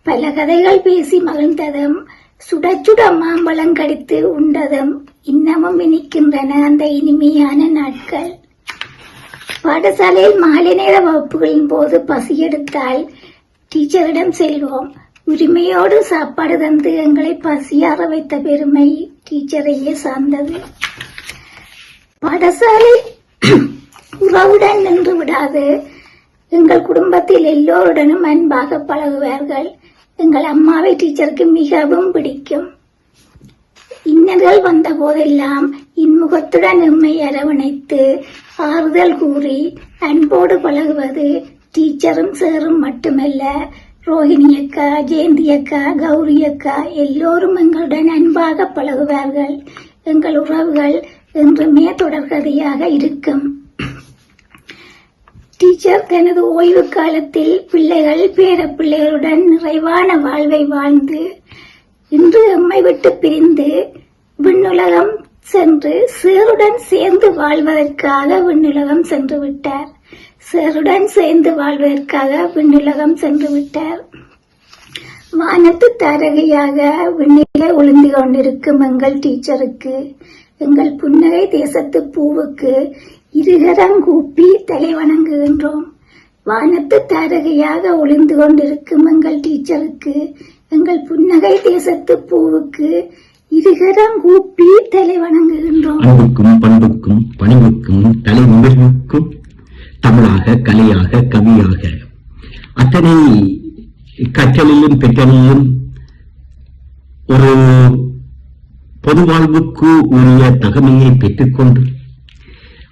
பல கதைகள் பேசி மகிழ்ந்ததும் சுட சுட மாம்பழம் கடித்து உண்டதும் இன்னமும் இனிக்கின்றன அந்த இனிமையான நாட்கள். பாடசாலையில் மாலை நேர வகுப்புகளின் போது பசி எடுத்தால் டீச்சரிடம் செல்வோம். உரிமையோடு சாப்பாடு தந்து எங்களை பசியாற வைத்த பெருமை டீச்சரையே சார்ந்தது. பாடசாலை உறவுடன் நின்று விடாது. எங்கள் குடும்பத்தில் எல்லோருடனும் அன்பாக பழகுவார்கள். எங்கள் அம்மாவை டீச்சருக்கு மிகவும் பிடிக்கும். இன்னல்கள் வந்த போதெல்லாம் இன்முகத்துடன் எம்மை அரவணைத்து ஆறுதல் கூறி அன்போடு பழகுவது டீச்சரும் சேரும் மட்டுமல்ல, ரோஹிணி அக்கா, ஜெயந்தி அக்கா, கௌரி அக்கா எல்லோரும் எங்களுடன் அன்பாக பழகுவார்கள். எங்கள் உறவுகள் என்றுமே தொடர்கதையாக இருக்கும். டீச்சர் தனது ஓய்வு காலத்தில் பிள்ளைகள் பேரப்பிள்ளைகளுடன் நிறைவான வாழ்வை வாழ்ந்து இன்று எம்மை விட்டு பிரிந்து விண்ணுலகம் சென்று சேருடன் சேர்ந்து வாழ்வதற்காக விண்ணுலகம் சென்று விட்டார். சேருடன் சேர்ந்து வாழ்வதற்காக விண்ணுலகம் சென்று விட்டார். வானத்து தாரகையாக விண்ணிலே ஒளிந்து கொண்டிருக்கும் எங்கள் டீச்சருக்கு, எங்கள் புன்னகை தேசத்து பூவுக்கு இருகரங்கூப்பி தலை வணங்குகின்றோம். வானத்து தாரகையாக ஒளிந்து கொண்டிருக்கும் எங்கள் டீச்சருக்கு, எங்கள் புன்னகை தேசத்து பூவுக்கு இருகரங்கூப்பி தலை வணங்குகின்றோம். அன்புக்கும் பண்புக்கும் பணிவுக்கும் தலை நிமிர்வுக்கும் தமிழாக, கலையாக, கவியாக அத்தனை கற்றலிலும் பெற்றலிலும் ஒரு பொது வாழ்வுக்கு உரிய தகமையை பெற்றுக்கொண்டு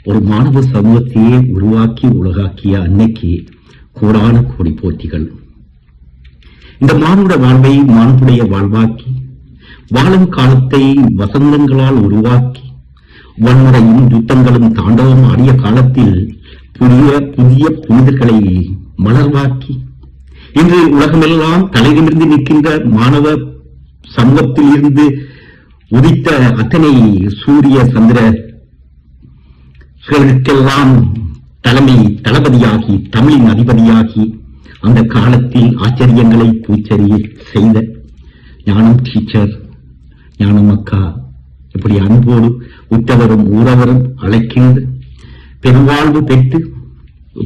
ஒரு மாணவ சமூகத்தையே உருவாக்கி உலகாக்கிய அன்னைக்கு கோடான கோடி போற்றிகள். இந்த மானுட வாழ்வை மாண்புடைய வாழ்வாக்கி வாழும் காலத்தை வசந்தங்களால் உருவாக்கி வன்முறையும் யுத்தங்களும் தாண்டவம் ஆடிய காலத்தில் புதிய புதிய புனிதர்களை மலர்வாக்கி இன்று உலகமெல்லாம் தலைநிமிர்ந்து நிற்கின்ற மாணவ சமூகத்தில் இருந்து உதித்த அத்தனை சூரிய சந்திரர்களுக்கெல்லாம் தலைமை தளபதியாகி தமிழின் அதிபதியாகி அந்த காலத்தில் ஆச்சரியங்களை பூச்செறிய செய்த ஞானம் டீச்சர், ஞானம் அக்கா, இப்படி அன்போடு உற்றவரும் ஊரவரும் அழைக்கின்ற பெருவாழ்வு பெற்று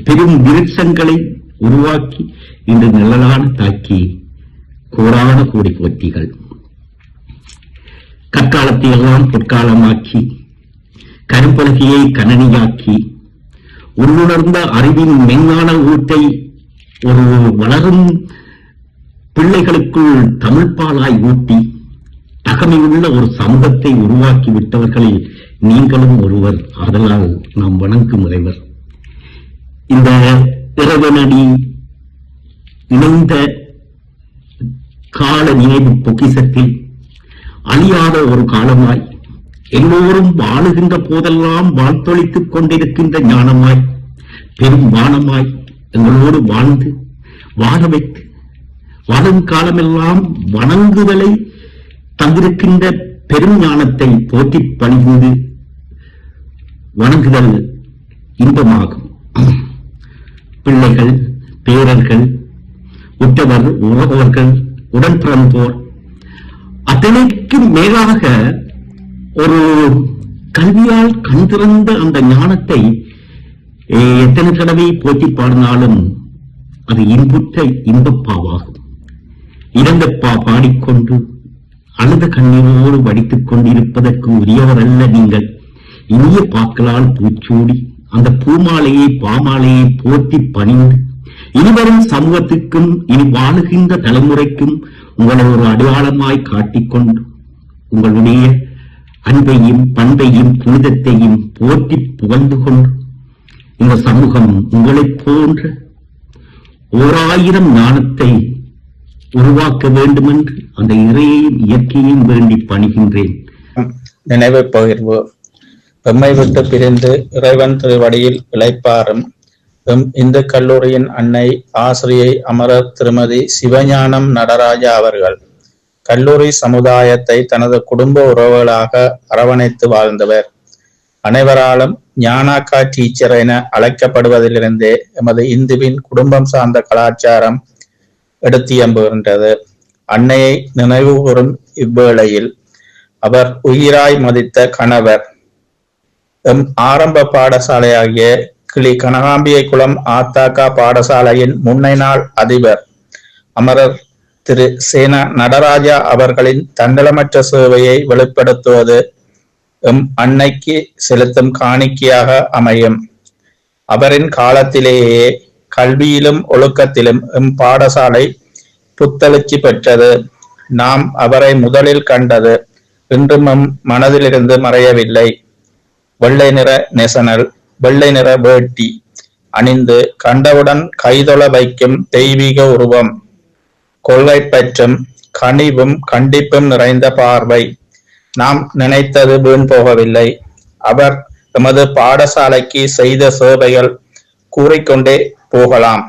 பெரும் விருட்சங்களை உருவாக்கி இன்று நிழலான தாக்கி கோடான கோடி போற்றிகள். கற்காலத்தை எல்லாம் பொற்காலமாக்கி கரும்பலகையை கணனியாக்கி உள்ளுணர்ந்த அறிவின் மெஞ்ஞான ஊட்டை ஒரு வளரும் பிள்ளைகளுக்குள் தமிழ்பாலாய் ஊட்டி தகமையுள்ள ஒரு சமூகத்தை உருவாக்கி விட்டவர்களில் நீங்களும் ஒருவர். ஆதலால் நாம் வணங்கும் இறைவர். இந்த இறைவனடி இணைந்த கால நினைவு பொக்கிசத்தில் அழியாத ஒரு காலமாய் எல்லோரும் வாழுகின்ற போதெல்லாம் வாழ்த்தொழித்துக் கொண்டிருக்கின்ற ஞானமாய் பெரும் வானமாய் எங்களோடு வாழ்ந்து வாழ வைத்து வாழும் காலமெல்லாம் வணங்குதலை தந்திருக்கின்ற பெரும் ஞானத்தை போற்றி பணிந்து வணங்குதல் இன்பமாகும். பிள்ளைகள், பேரர்கள், உற்றவர், உறவர்கள், உடன் பிறந்தோர் அத்தனைக்கு மேலாக ஒரு கல்வியால் கண் திறந்த அந்த ஞானத்தை எத்தனை தடவை போற்றி பாடினாலும் அது இன்புற்ற இன்பப்பாவாகும். இறந்தப்பா பாடிக்கொண்டு அழுத கண்ணீரோடு வடித்துக் கொண்டிருப்பதற்கு உரியவர் அல்ல நீங்கள். இனிய பாக்களால் பூச்சூடி அந்த பூமாலையை பாமாலையை போற்றி பணிந்து இனிவரும் சமூகத்துக்கும் இனி வாழுகின்ற தலைமுறைக்கும் உங்களை ஒரு அடையாளமாய் காட்டிக்கொண்டு உங்களுடைய அன்பையும் பண்பையும் புனிதத்தையும் போற்றி புகழ்ந்து கொண்டு இந்த சமூகம் உங்களைப் போன்ற 1000 ஞானத்தை உருவாக்க வேண்டும் என்று அந்த இறையையும் இயற்கையையும் வேண்டி பணிகின்றேன். நினைவு பகிர்வு. எம்மை விட்டு பிரிந்து இறைவன் திருவடியில் இளைப்பாறும் இந்து கல்லூரியின் அன்னை ஆசிரியை அமரர் திருமதி சிவஞானம் நடராஜா அவர்கள் கல்லூரி சமுதாயத்தை தனது குடும்ப உறவுகளாக அரவணைத்து வாழ்ந்தவர். அனைவராலும் ஞானாக்கா டீச்சர் என அழைக்கப்படுவதிலிருந்தே எமது இந்துவின் குடும்பம் சார்ந்த கலாச்சாரம் எடுத்தியம்புகின்றது. அன்னையை நினைவு கூறும் இவ்வேளையில் அவர் உயிராய் மதித்த கணவர், எம் ஆரம்ப பாடசாலையாகிய கிளி கனகாம்பிகை குளம் ஆத்தாக்கா பாடசாலையின் முன்னை நாள் அதிபர் அமரர் திரு சேனா நடராஜா அவர்களின் தண்டலமற்ற சேவையை வெளிப்படுத்துவது எம் அன்னைக்கு செலுத்தும் காணிக்கையாக அமையும். அவரின் காலத்திலேயே கல்வியிலும் ஒழுக்கத்திலும் எம் பாடசாலை புத்தெழுச்சி பெற்றது. நாம் அவரை முதலில் கண்டது இன்றும் எம் மனதிலிருந்து மறையவில்லை. வெள்ளை நிற நெசனல், வெள்ளை நிற வேட்டி அணிந்து கண்டவுடன் கைதொழ வைக்கும் தெய்வீக உருவம். கொள்கை பற்றும் கனிவும் கண்டிப்பும் நிறைந்த பார்வை. நாம் நினைத்தது வீண் போகவில்லை. அவர் எமது பாடசாலைக்கு செய்த சேவைகள் கூறிக்கொண்டே போகலாம்.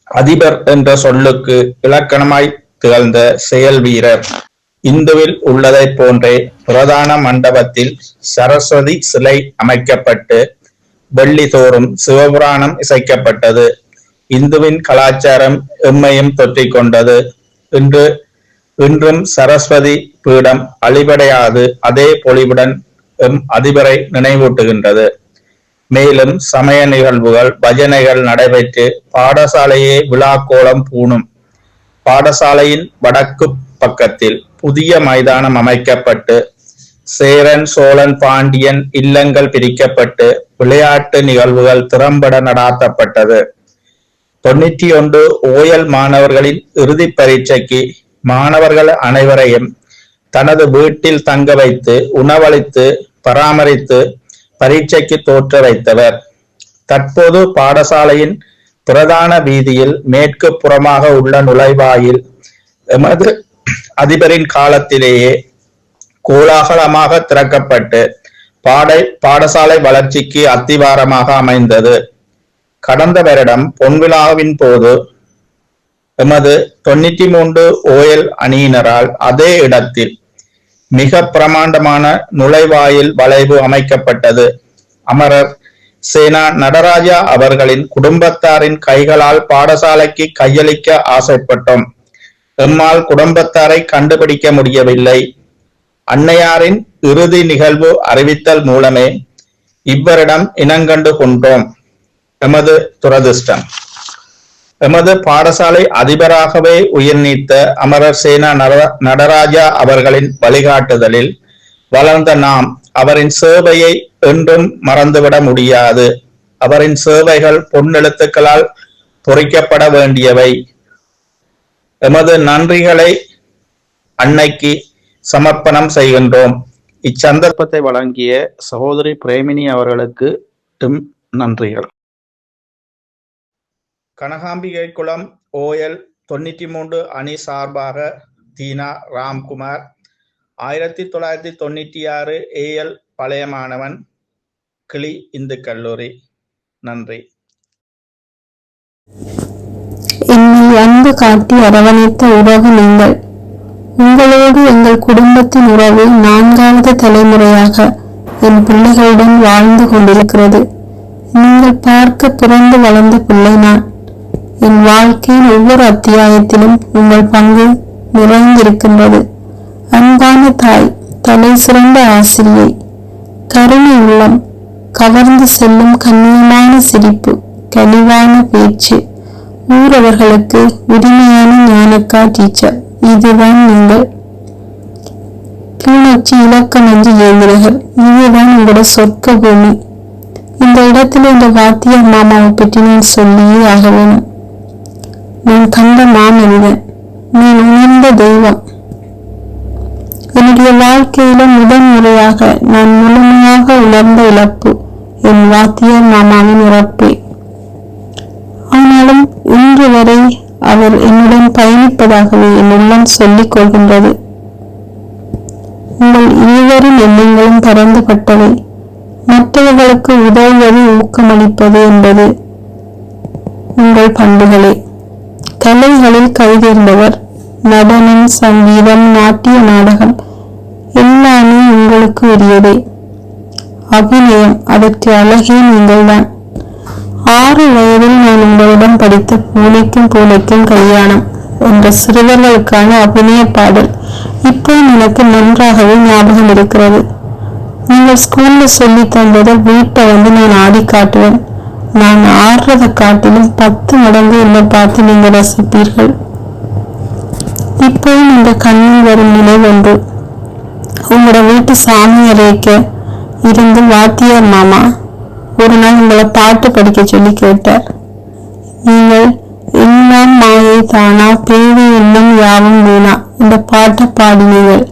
அதிபர் என்ற சொல்லுக்கு இலக்கணமாய் திகழ்ந்த செயல் வீரர். இந்துவில் உள்ளதை போன்றே பிரதான மண்டபத்தில் சரஸ்வதி சிலை அமைக்கப்பட்டு வெள்ளி தோறும் சிவபுராணம் இசைக்கப்பட்டது. இந்துவின் கலாச்சாரம் எம்மையும் தொற்றிக் கொண்டது. இன்றும் சரஸ்வதி பீடம் அழிவடையாது அதே பொலிவுடன் எம் அதிபரை நினைவூட்டுகின்றது. மேலும் சமய நிகழ்வுகள் பஜனைகள் நடைபெற்று பாடசாலையே விழாக்கோலம் பூணும். பாடசாலையின் வடக்கு பக்கத்தில் புதிய மைதானம் அமைக்கப்பட்டு சேரன் சோழன் பாண்டியன் இல்லங்கள் பிரிக்கப்பட்டு விளையாட்டு நிகழ்வுகள் திறம்பட நடாத்தப்பட்டது. 91 ஓயல் மாணவர்களின் இறுதி பரீட்சைக்கு மாணவர்கள் அனைவரையும் தனது வீட்டில் தங்க வைத்து உணவளித்து பராமரித்து பரீட்சைக்கு தோற்ற வைத்தவர். தற்போது பாடசாலையின் பிரதான வீதியில் மேற்கு புறமாக உள்ள நுழைவாயில் எமது அதிபரின் காலத்திலேயே கோலாகலமாக திறக்கப்பட்டு பாடசாலை வளர்ச்சிக்கு அத்திவாரமாக அமைந்தது. கடந்த வருடம் பொன்விழாவின் போது எமது 93 ஓயல் அணியினரால் அதே இடத்தில் மிக பிரமாண்டமான நுழைவாயில் வளைவு அமைக்கப்பட்டது. அமரர் சேனா நடராஜா அவர்களின் குடும்பத்தாரின் கைகளால் பாடசாலைக்கு கையளிக்க ஆசைப்பட்டோம். எம்மால் குடும்பத்தாரை கண்டுபிடிக்க முடியவில்லை. அன்னையாரின் இறுதி நிகழ்வு அறிவித்தல் மூலமே இவ்வரிடம் இனங்கண்டு கொண்டோம். எமது துரதிர்ஷ்டம். எமது பாடசாலை அதிபராகவே உயிர் நீத்த அமரர் சேனா நடராஜா அவர்களின் வழிகாட்டுதலில் வளர்ந்த நாம் அவரின் சேவையை என்றும் மறந்துவிட முடியாது. அவரின் சேவைகள் பொன்னெழுத்துக்களால் பொறிக்கப்பட வேண்டியவை. எமது நன்றிகளை அன்னைக்கு சமர்ப்பணம் செய்கின்றோம். இச்சந்தர்ப்பத்தை வழங்கிய சகோதரி பிரேமினி அவர்களுக்கு நன்றிகள். கனகாம்பிகை குளம் ஓயல் 93 அணி சார்பாக தீனா ராம்குமார், 1996 ஏஎல் பழைய மாணவன், கிளி இந்து கல்லூரி. நன்றி. என்னை அன்பு காட்டி அரவணைத்த உறவு நீங்கள். உங்களோடு எங்கள் குடும்பத்தின் உறவு 4வது தலைமுறையாக என் பிள்ளைகளுடன் வாழ்ந்து கொண்டிருக்கிறது. நீங்கள் பார்க்க பிறந்து வளர்ந்த பிள்ளை நான். என் வாழ்க்கையின் ஒவ்வொரு அத்தியாயத்திலும் உங்கள் பங்கு நிறைந்திருக்கின்றது. அன்பான தாய், தலை சிறந்த ஆசிரியை, கருணை உள்ளம், கவர்ந்து செல்லும் கண்ணியமான சிரிப்பு, கனிவான பேச்சு, ஊரவர்களுக்கு உரிமையான ஞானக்கா டீச்சர். இதுதான் நீங்கள். கிளிநொச்சி இலக்கம் 5 ஏந்திரர்கள். இதுதான் உங்களோட சொர்க்க பூமி. இந்த இடத்துல இந்த வாத்தியார் மாமாவை பற்றி நான் சொல்லியே ஆக வேணும். நான் கண்ட மாமனிதன், நான் உணர்ந்த தெய்வம். என்னுடைய வாழ்க்கையில முதன்முறையாக நான் முழுமையாக உணர்ந்த இழப்பு என் வாத்தியார் மாமாவின் இறப்பே. ஆனாலும் இன்று வரை அவர் என்னுடன் பயணிப்பதாகவே என் உள்ளம் சொல்லிக் கொள்கின்றது. உங்கள் இருவரின் எண்ணங்களும் பரந்துபட்டவை. மற்றவர்களுக்கு உதவுவது, ஊக்கமளிப்பது என்பது உங்கள் பண்புகளே. கலைகளில் கைதேர்ந்தவர். நடனம், சங்கீதம், நாட்டிய நாடகம் எல்லாமே உங்களுக்கு உரியதே. அபிநயம், அதற்கு அழகே நீங்கள்தான். 6 வயதில் நான் உங்களிடம் படித்த பூனைக்கும் பூனைக்கும் கல்யாணம் என்ற சிறுவர்களுக்கான அபிநய பாடல் இப்போ எனக்கு நன்றாகவே ஞாபகம் இருக்கிறது. நீங்கள் ஸ்கூல்ல சொல்லி தந்ததை வீட்டை வந்து நான் ஆடி காட்டுவேன். நான் ஆடுறதை காட்டிலும் 10 மடங்கு என்னை பார்த்து நீங்க ரசிப்பீர்கள். இப்போவும் இந்த கண்ணில் வரும் நினைவொன்று. உங்களோட வீட்டு சாமி அறைக்க இருந்து வாத்தியார் மாமா ஒரு நாள் உங்களை பாட்டு படிக்க சொல்லி கேட்டார். நீங்கள் எல்லாம் மாயை தானா, பேரு எண்ணம் யாவும் வீணா இந்த பாட்டை பாடினீர்கள்.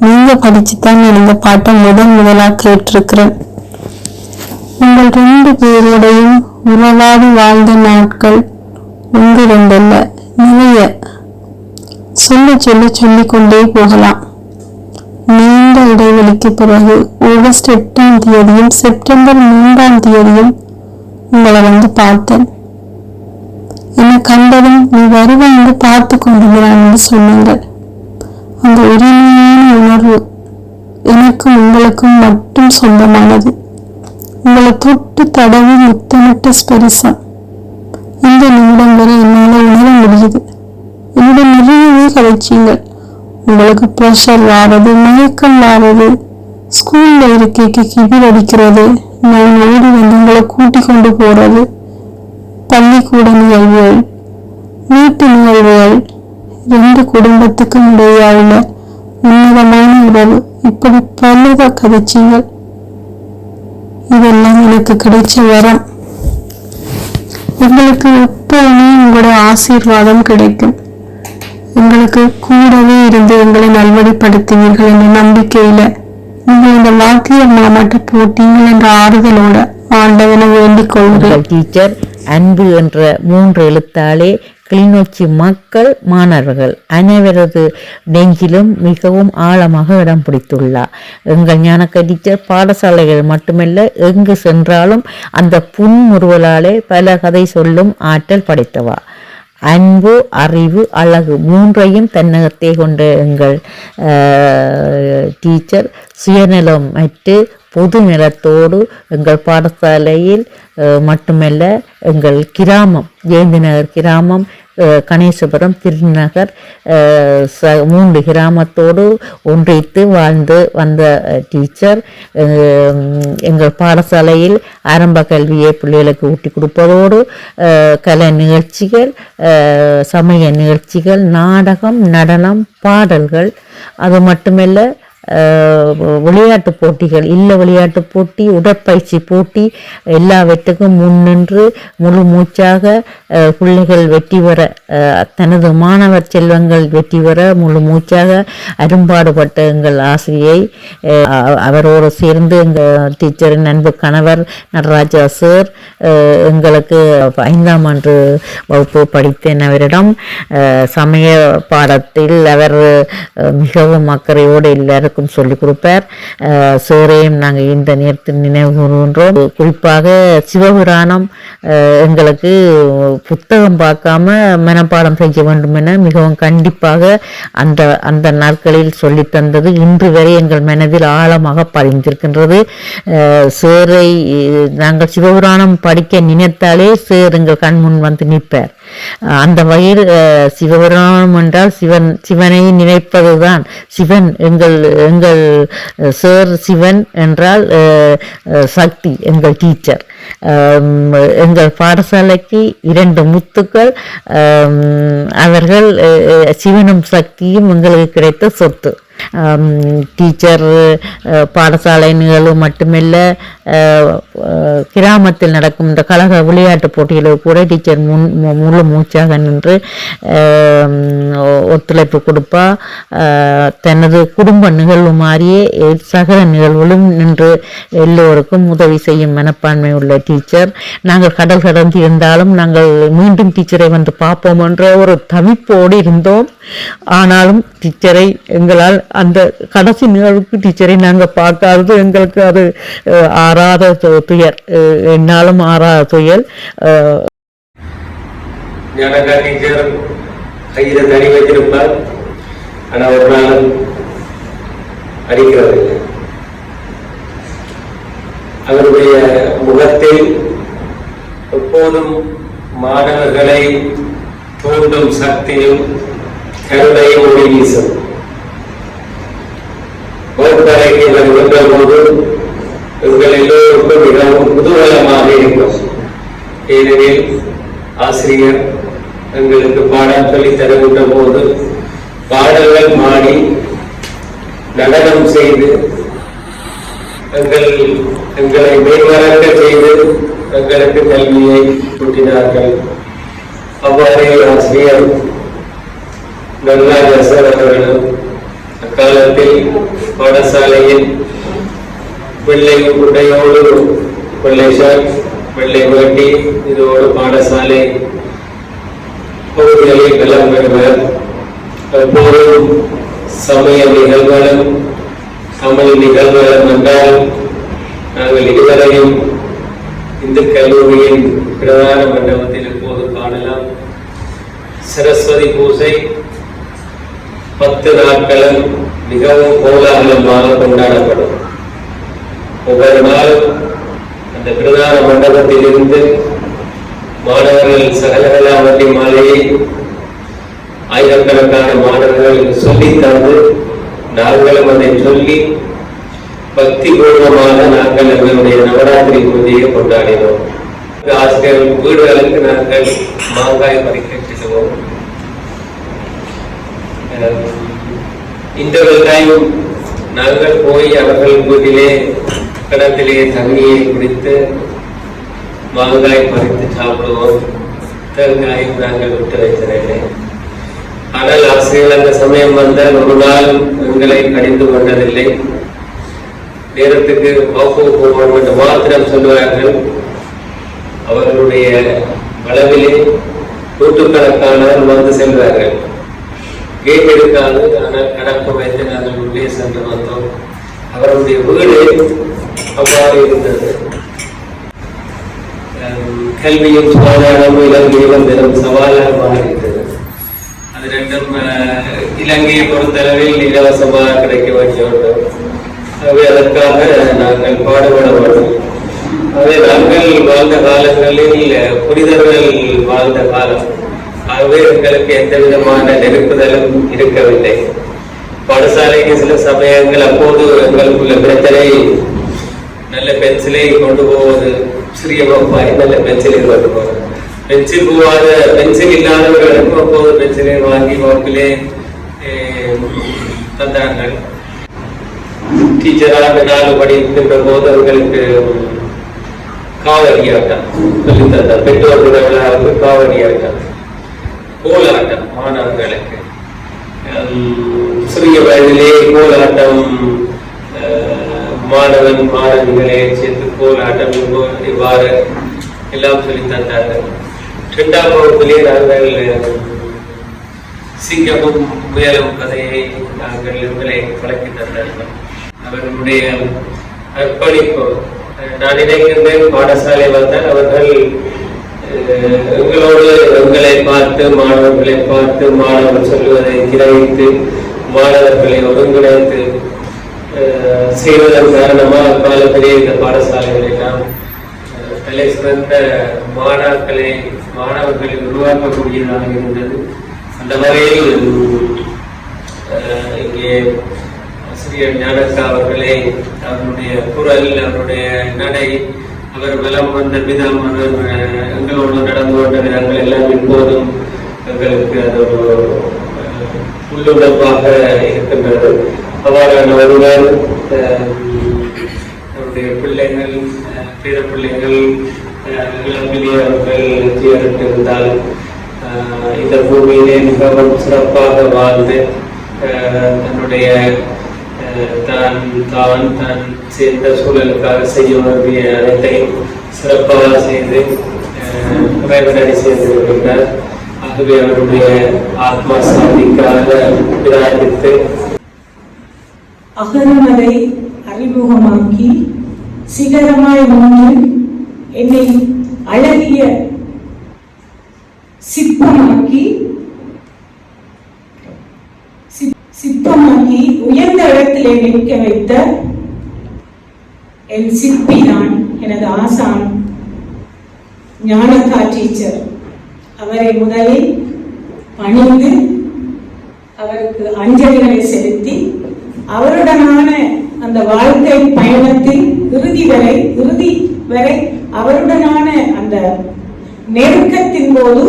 நீங்க படிச்சுதான் நான் இந்த பாட்டை முதலா கேட்டிருக்கிறேன். உங்கள் 2 பேரோடையும் உறவாடி வாழ்ந்த நாட்கள் 1 2 அல்ல, நிறைய சொல்லிக்கொண்டே போகலாம். நீண்ட இடைவெளிக்கு பிறகு ஆகஸ்ட் 8ஆம் தேதியும் செப்டம்பர் 3ஆம் தேதியும் உங்களை பார்த்தேன். என்னை கண்டதும் நீ வருவாங்க பார்த்து கொண்டிருக்கிறான்னு சொன்னீங்கள். அந்த உரிமையான உணர்வு எனக்கும் உங்களுக்கும் மட்டும் சொந்தமானது. உங்களை தொட்டு தடவி முத்தமிட்ட ஸ்பரிசம் இந்த நிமிடம் வரை என்னால உணர முடியுது. என்னுடைய நிறையவே கதைச்சிங்கள். உங்களுக்கு ப்ரெஷர் வாரது, மயக்கம் வாரது, ஸ்கூல்ல இருக்கைக்கு கிபிர் அடிக்கிறது, நான் ஓடி வந்து உங்களை கூட்டி கொண்டு போறது, பள்ளிக்கூட நிகழ்வுகள், வீட்டு நிகழ்வுகள், 2 குடும்பத்துக்கும் இடையாள உன்னதமான உறவு, இப்படி பலத கதைச்சிங்கள். இதெல்லாம் எனக்கு கிடைச்ச வரம். எங்களுக்கு எப்பவுமே உங்களோட ஆசீர்வாதம் கிடைக்கும். எங்களுக்கு கூடவே இருந்து எங்களை நல்வழிப்படுத்துவீர்கள் என்ற நம்பிக்கையில நீங்கள் இந்த வாக்கிய மாமாட்ட போட்டீங்கள் என்ற ஆறுதலோட ஆண்டவனை வேண்டிக் கொள்கிறேன். டீச்சர் அன்பு என்ற 3 எழுத்தாலே கிளிநொச்சி மக்கள் மாணவர்கள் அனைவரது நெஞ்சிலும் மிகவும் ஆழமாக இடம் பிடித்துள்ளார். எங்கள் ஞானக்கா டீச்சர் பாடசாலைகள் மட்டுமல்ல, எங்கு சென்றாலும் அந்த புன்முறுவலாலே பல கதை சொல்லும் ஆற்றல் படைத்தவா. அன்பு, அறிவு, அழகு 3ஐயும் தன்னகத்தே கொண்ட எங்கள் டீச்சர் சுயநலம் மற்ற பொது நலத்தோடு எங்கள் பாடசாலையில் மட்டுமல்ல, எங்கள் கிராமம் ஜெயந்திநகர் கிராமம், கணேசபுரம், திருநகர் 3 கிராமத்தோடு ஒன்றித்து வாழ்ந்து வந்த டீச்சர் எங்கள் பாடசாலையில் ஆரம்ப கல்வியை பிள்ளைகளுக்கு ஊட்டி கொடுப்பதோடு கலை நிகழ்ச்சிகள், சமய நிகழ்ச்சிகள், நாடகம், நடனம், பாடல்கள், அது மட்டுமல்ல விளையாட்டு போட்டிகள், விளையாட்டு போட்டி, உடற்பயிற்சி போட்டி எல்லாவற்றுக்கும் முன்னின்று முழு மூச்சாக பிள்ளைகள் வெற்றி பெற, தனது மாணவர் செல்வங்கள் வெற்றி பெற முழு மூச்சாக அரும்பாடுபட்ட எங்கள் ஆசிரியை, அவரோடு சேர்ந்து எங்கள் டீச்சரின் அன்பு கணவர் நடராஜா சார், எங்களுக்கு 5ஆம் ஆண்டு வகுப்பு படித்தேன் அவரிடம். சமய பாடத்தில் அவர் மிகவும் அக்கறையோடு எல்லாரும் சொல்லிக் கொடுப்பார். சேரையும் நாங்கள் இந்த நேரத்தில் நினைவு கூறுகின்றோம். குறிப்பாக சிவபுராணம் எங்களுக்கு புத்தகம் பார்க்காம மனப்பாடம் செய்ய வேண்டும் என மிகவும் கண்டிப்பாக அந்த நாட்களில் சொல்லி தந்தது இன்று வரை எங்கள் மனதில் ஆழமாக பதிந்திருக்கின்றது. சேரை நாங்கள் சிவபுராணம் படிக்க நினைத்தாலே சேர் எங்கள் கண் முன் வந்து நிற்பார். அந்த வகையில் சிவபுராணம் என்றால் சிவனை நினைப்பதுதான். சிவன் எங்கள் சார், சிவன் என்றால் சக்தி எங்கள் டீச்சர். எங்கள் பாடசாலைக்கு 2 முத்துக்கள், அவர்கள் சிவனும் சக்தியும் எங்களுக்கு கிடைத்த சொத்து. டீச்சர் பாடசாலை நிகழ்வு மட்டுமில்ல, கிராமத்தில் நடக்கும் இந்த கழக விளையாட்டு போட்டிகளுக்கு கூட டீச்சர் முழு மூச்சாக நின்று ஒத்துழைப்பு கொடுப்பா. தனது குடும்ப நிகழ்வு மாதிரியே சகல நிகழ்வுகளும் நின்று எல்லோருக்கும் உதவி செய்யும் மனப்பான்மை உள்ள டீச்சர். நாங்கள் கடல் கடந்து இருந்தாலும் நாங்கள் மீண்டும் டீச்சரை வந்து பார்ப்போம் என்ற ஒரு தவிப்போடு இருந்தோம். ஆனாலும் டீச்சரை எங்களால் அந்த கடைசி நிகழ்வுக்கு டீச்சரை நாங்கள் பார்க்காதது எங்களுக்கு அது ஆறாத துயர், என்னாலும் ஆறாத துயர். ஞானக்கா டீச்சர் கையில் தனி வைத்திருப்பார், ஆனால் ஒரு நாளும் அடிக்கிறது. அவருடைய முகத்தில் எப்போதும் மாணவர்களை தூண்டும் சக்தியும் கருணையும் ஒளி வீசும். வகுப்பறைக்கு வருகின்ற போது எங்கள் எல்லோருக்கும் மிகவும் குதூகலமாக இருக்கும். ஏனெனில் ஆசிரியர் எங்களுக்கு பாடம் சொல்லி தருகின்ற போது பாடல்கள் பாடி நடனம் செய்து எங்களை மேம்பரக்க செய்து எங்களுக்கு கல்வியை கூட்டினார்கள். அவ்வாறே ஆசிரியர் நடராஜா சார் அவர்களும் அக்காலத்தில் பாடசாலையில் வெள்ளை உடையோடு, வெள்ளை ஷர்ட், வெள்ளை வேட்டி, இதோடு பாடசாலை பகுதிகளில் வெள்ளம் பெறுவர். எப்போதும் சமய நிகழ்வுகளும் தமிழ் நிகழ்வுகளும் என்றால் நாங்கள் இதுவரையும் இந்து கல்லூரியின் பிரதான மண்டபத்தில் இப்போது காணலாம். சரஸ்வதி பூஜை 10 நாட்களும் மிகவும் கோலாகலமாக கொண்டாடப்படும். ஒவ்வொரு நாளும் அந்த பிரதான மண்டபத்தில் இருந்து மாணவர்கள் சகலகலாவதி மாலையை ஆயிரக்கணக்கான மாணவர்கள் சொல்லித் தந்து நாங்களும் அதை சொல்லி பக்தி பூர்வமாக நாங்கள் எங்களுடைய நவராத்திரி பூஜையை கொண்டாடினோம். ஆசிரியர்கள் வீடுகளுக்கு நாங்கள் மாங்காய் பறிக்க செல்வோம். இன்டர்வல் டைம் நாங்கள் போய் அவர்கள் வீட்டிலே கிணத்திலே தண்ணியை குடித்து மாங்காய் பறித்து சாப்பிடுவோம். தேங்காயும் நாங்கள் விட்டு வைத்ததில்லை. ஆனால் ஆசிரியர்கள் அந்த சமயம் வந்தால் ஒரு நாள் எங்களை கடிந்து கொண்டதில்லை. நேரத்துக்கு வகுப்பு போவோம் என்று மாத்திரம் சொல்லுவார்கள். அவர்களுடைய அளவிலே நூற்றுக்கணக்கானவர் வந்து செல்வார்கள். கேட் எடுக்காது, ஆனால் கணக்கு வைத்து நாங்கள் உள்ளே சென்று வந்தோம். அவருடைய வீடு அவ்வாறு இருந்தது. கல்வியும் சுகாதாரமும் இலங்கையிலும் பெரும் சவாலாக மாறிவிட்டது. அது ரெண்டும் இலங்கையை பொறுத்தளவில் இலவசமாக கிடைக்க வேண்டிய ஒன்று. ஆகவே அதற்காக நாங்கள் பாடுபட வேண்டும். ஆகவே நாங்கள் வாழ்ந்த காலங்களில் புனிதர்கள் வாழ்ந்த காலம். ஆகவே எங்களுக்கு எந்த விதமான நெருக்குதலும் இருக்கவில்லை. பாடசாலைக்கு சில சமயங்கள் அப்போது எங்களுக்குள்ள பிரச்சனை நல்ல பென்சிலை கொண்டு போவது, சிறிய வகுப்பாய் நல்ல பென்சிலை கொண்டு போவது, பென்சில் போவாத பென்சில் இல்லாதவர்களுக்கு அப்போது பென்சிலை வாங்கி வகுப்பிலே தந்தார்கள். டீச்சராக 4 படிக்கின்ற போது அவர்களுக்கு காவடியாட்டம் சொல்லி தந்தார். பெற்றோர் விழாவுக்கு காவடியாட்டம், கோலாட்டம் மாணவர்களுக்கு சிறிய வயதிலே கோலாட்டம் மாணவிகளை சேர்த்து கோலாட்டம் இவ்வாறு எல்லாம் சொல்லி தந்தார்கள். 2ஆம் வகுப்பிலே நாங்கள் சிங்கமும் முயலும் கதையை நாங்கள் எங்களை பழக்கி தந்தார்கள். அவர்களுடைய அர்ப்பணிப்பு நான் நினைக்கின்றேன். பாடசாலை வந்தால் அவர்கள் எங்களோடு எங்களை பார்த்து மாணவர்களை பார்த்து மாணவர் சொல்லுவதை கிரகித்து மாணவர்களை ஒருங்கிணைத்து செய்வதன் காரணமாக காலத்திலே இந்த பாடசாலைகளை நாம் தலை சிறந்த மாணவர்களை உருவாக்கக்கூடியதாக இருந்தது. அந்த வகையில் இங்கே ஆசிரியர் ஞானக்கா அவர்களே அவருடைய குரல், அவருடைய நடை, அவர் வலம் வந்த விதம், எங்களோடு நடந்து கொண்ட விதங்கள் எல்லாம் இப்போதும் எங்களுக்கு அது ஒரு உள்ளுணர்வாக இருக்கின்றது. அவ்வாறான ஒருவர் அவருடைய பிள்ளைகள், பேர பிள்ளைகள், இளம்பிலியவர்கள் தீர்த்திருந்தால் இந்த பூமியிலே மிகவும் சிறப்பாக வாழ்ந்து தன்னுடைய தான் சேர்ந்த சூழலுக்காக செய்ய வேண்டிய அனைத்தையும் சிறப்பாக செய்து இறைவனடி சேர்ந்திருக்கின்றார். ஆகவே அவருடைய ஆத்மா சாந்திக்காக பிரார்த்தித்து அகரமதை அறிமுகமாக்கி சிகரமாய் நின்று என்னை அழகிய சிற்பமாக்கி உயர்ந்த இடத்திலே நிற்க வைத்த என் சிற்பி நான், எனது ஆசான் ஞானக்கா டீச்சர். அவரை முதலில் பணிந்து அவருக்கு அஞ்சலிகளை செலுத்தி அவருடனான அந்த வாழ்க்கை பயணத்தில் இறுதி வரை அவருடனான அந்த நெருக்கத்தின் போது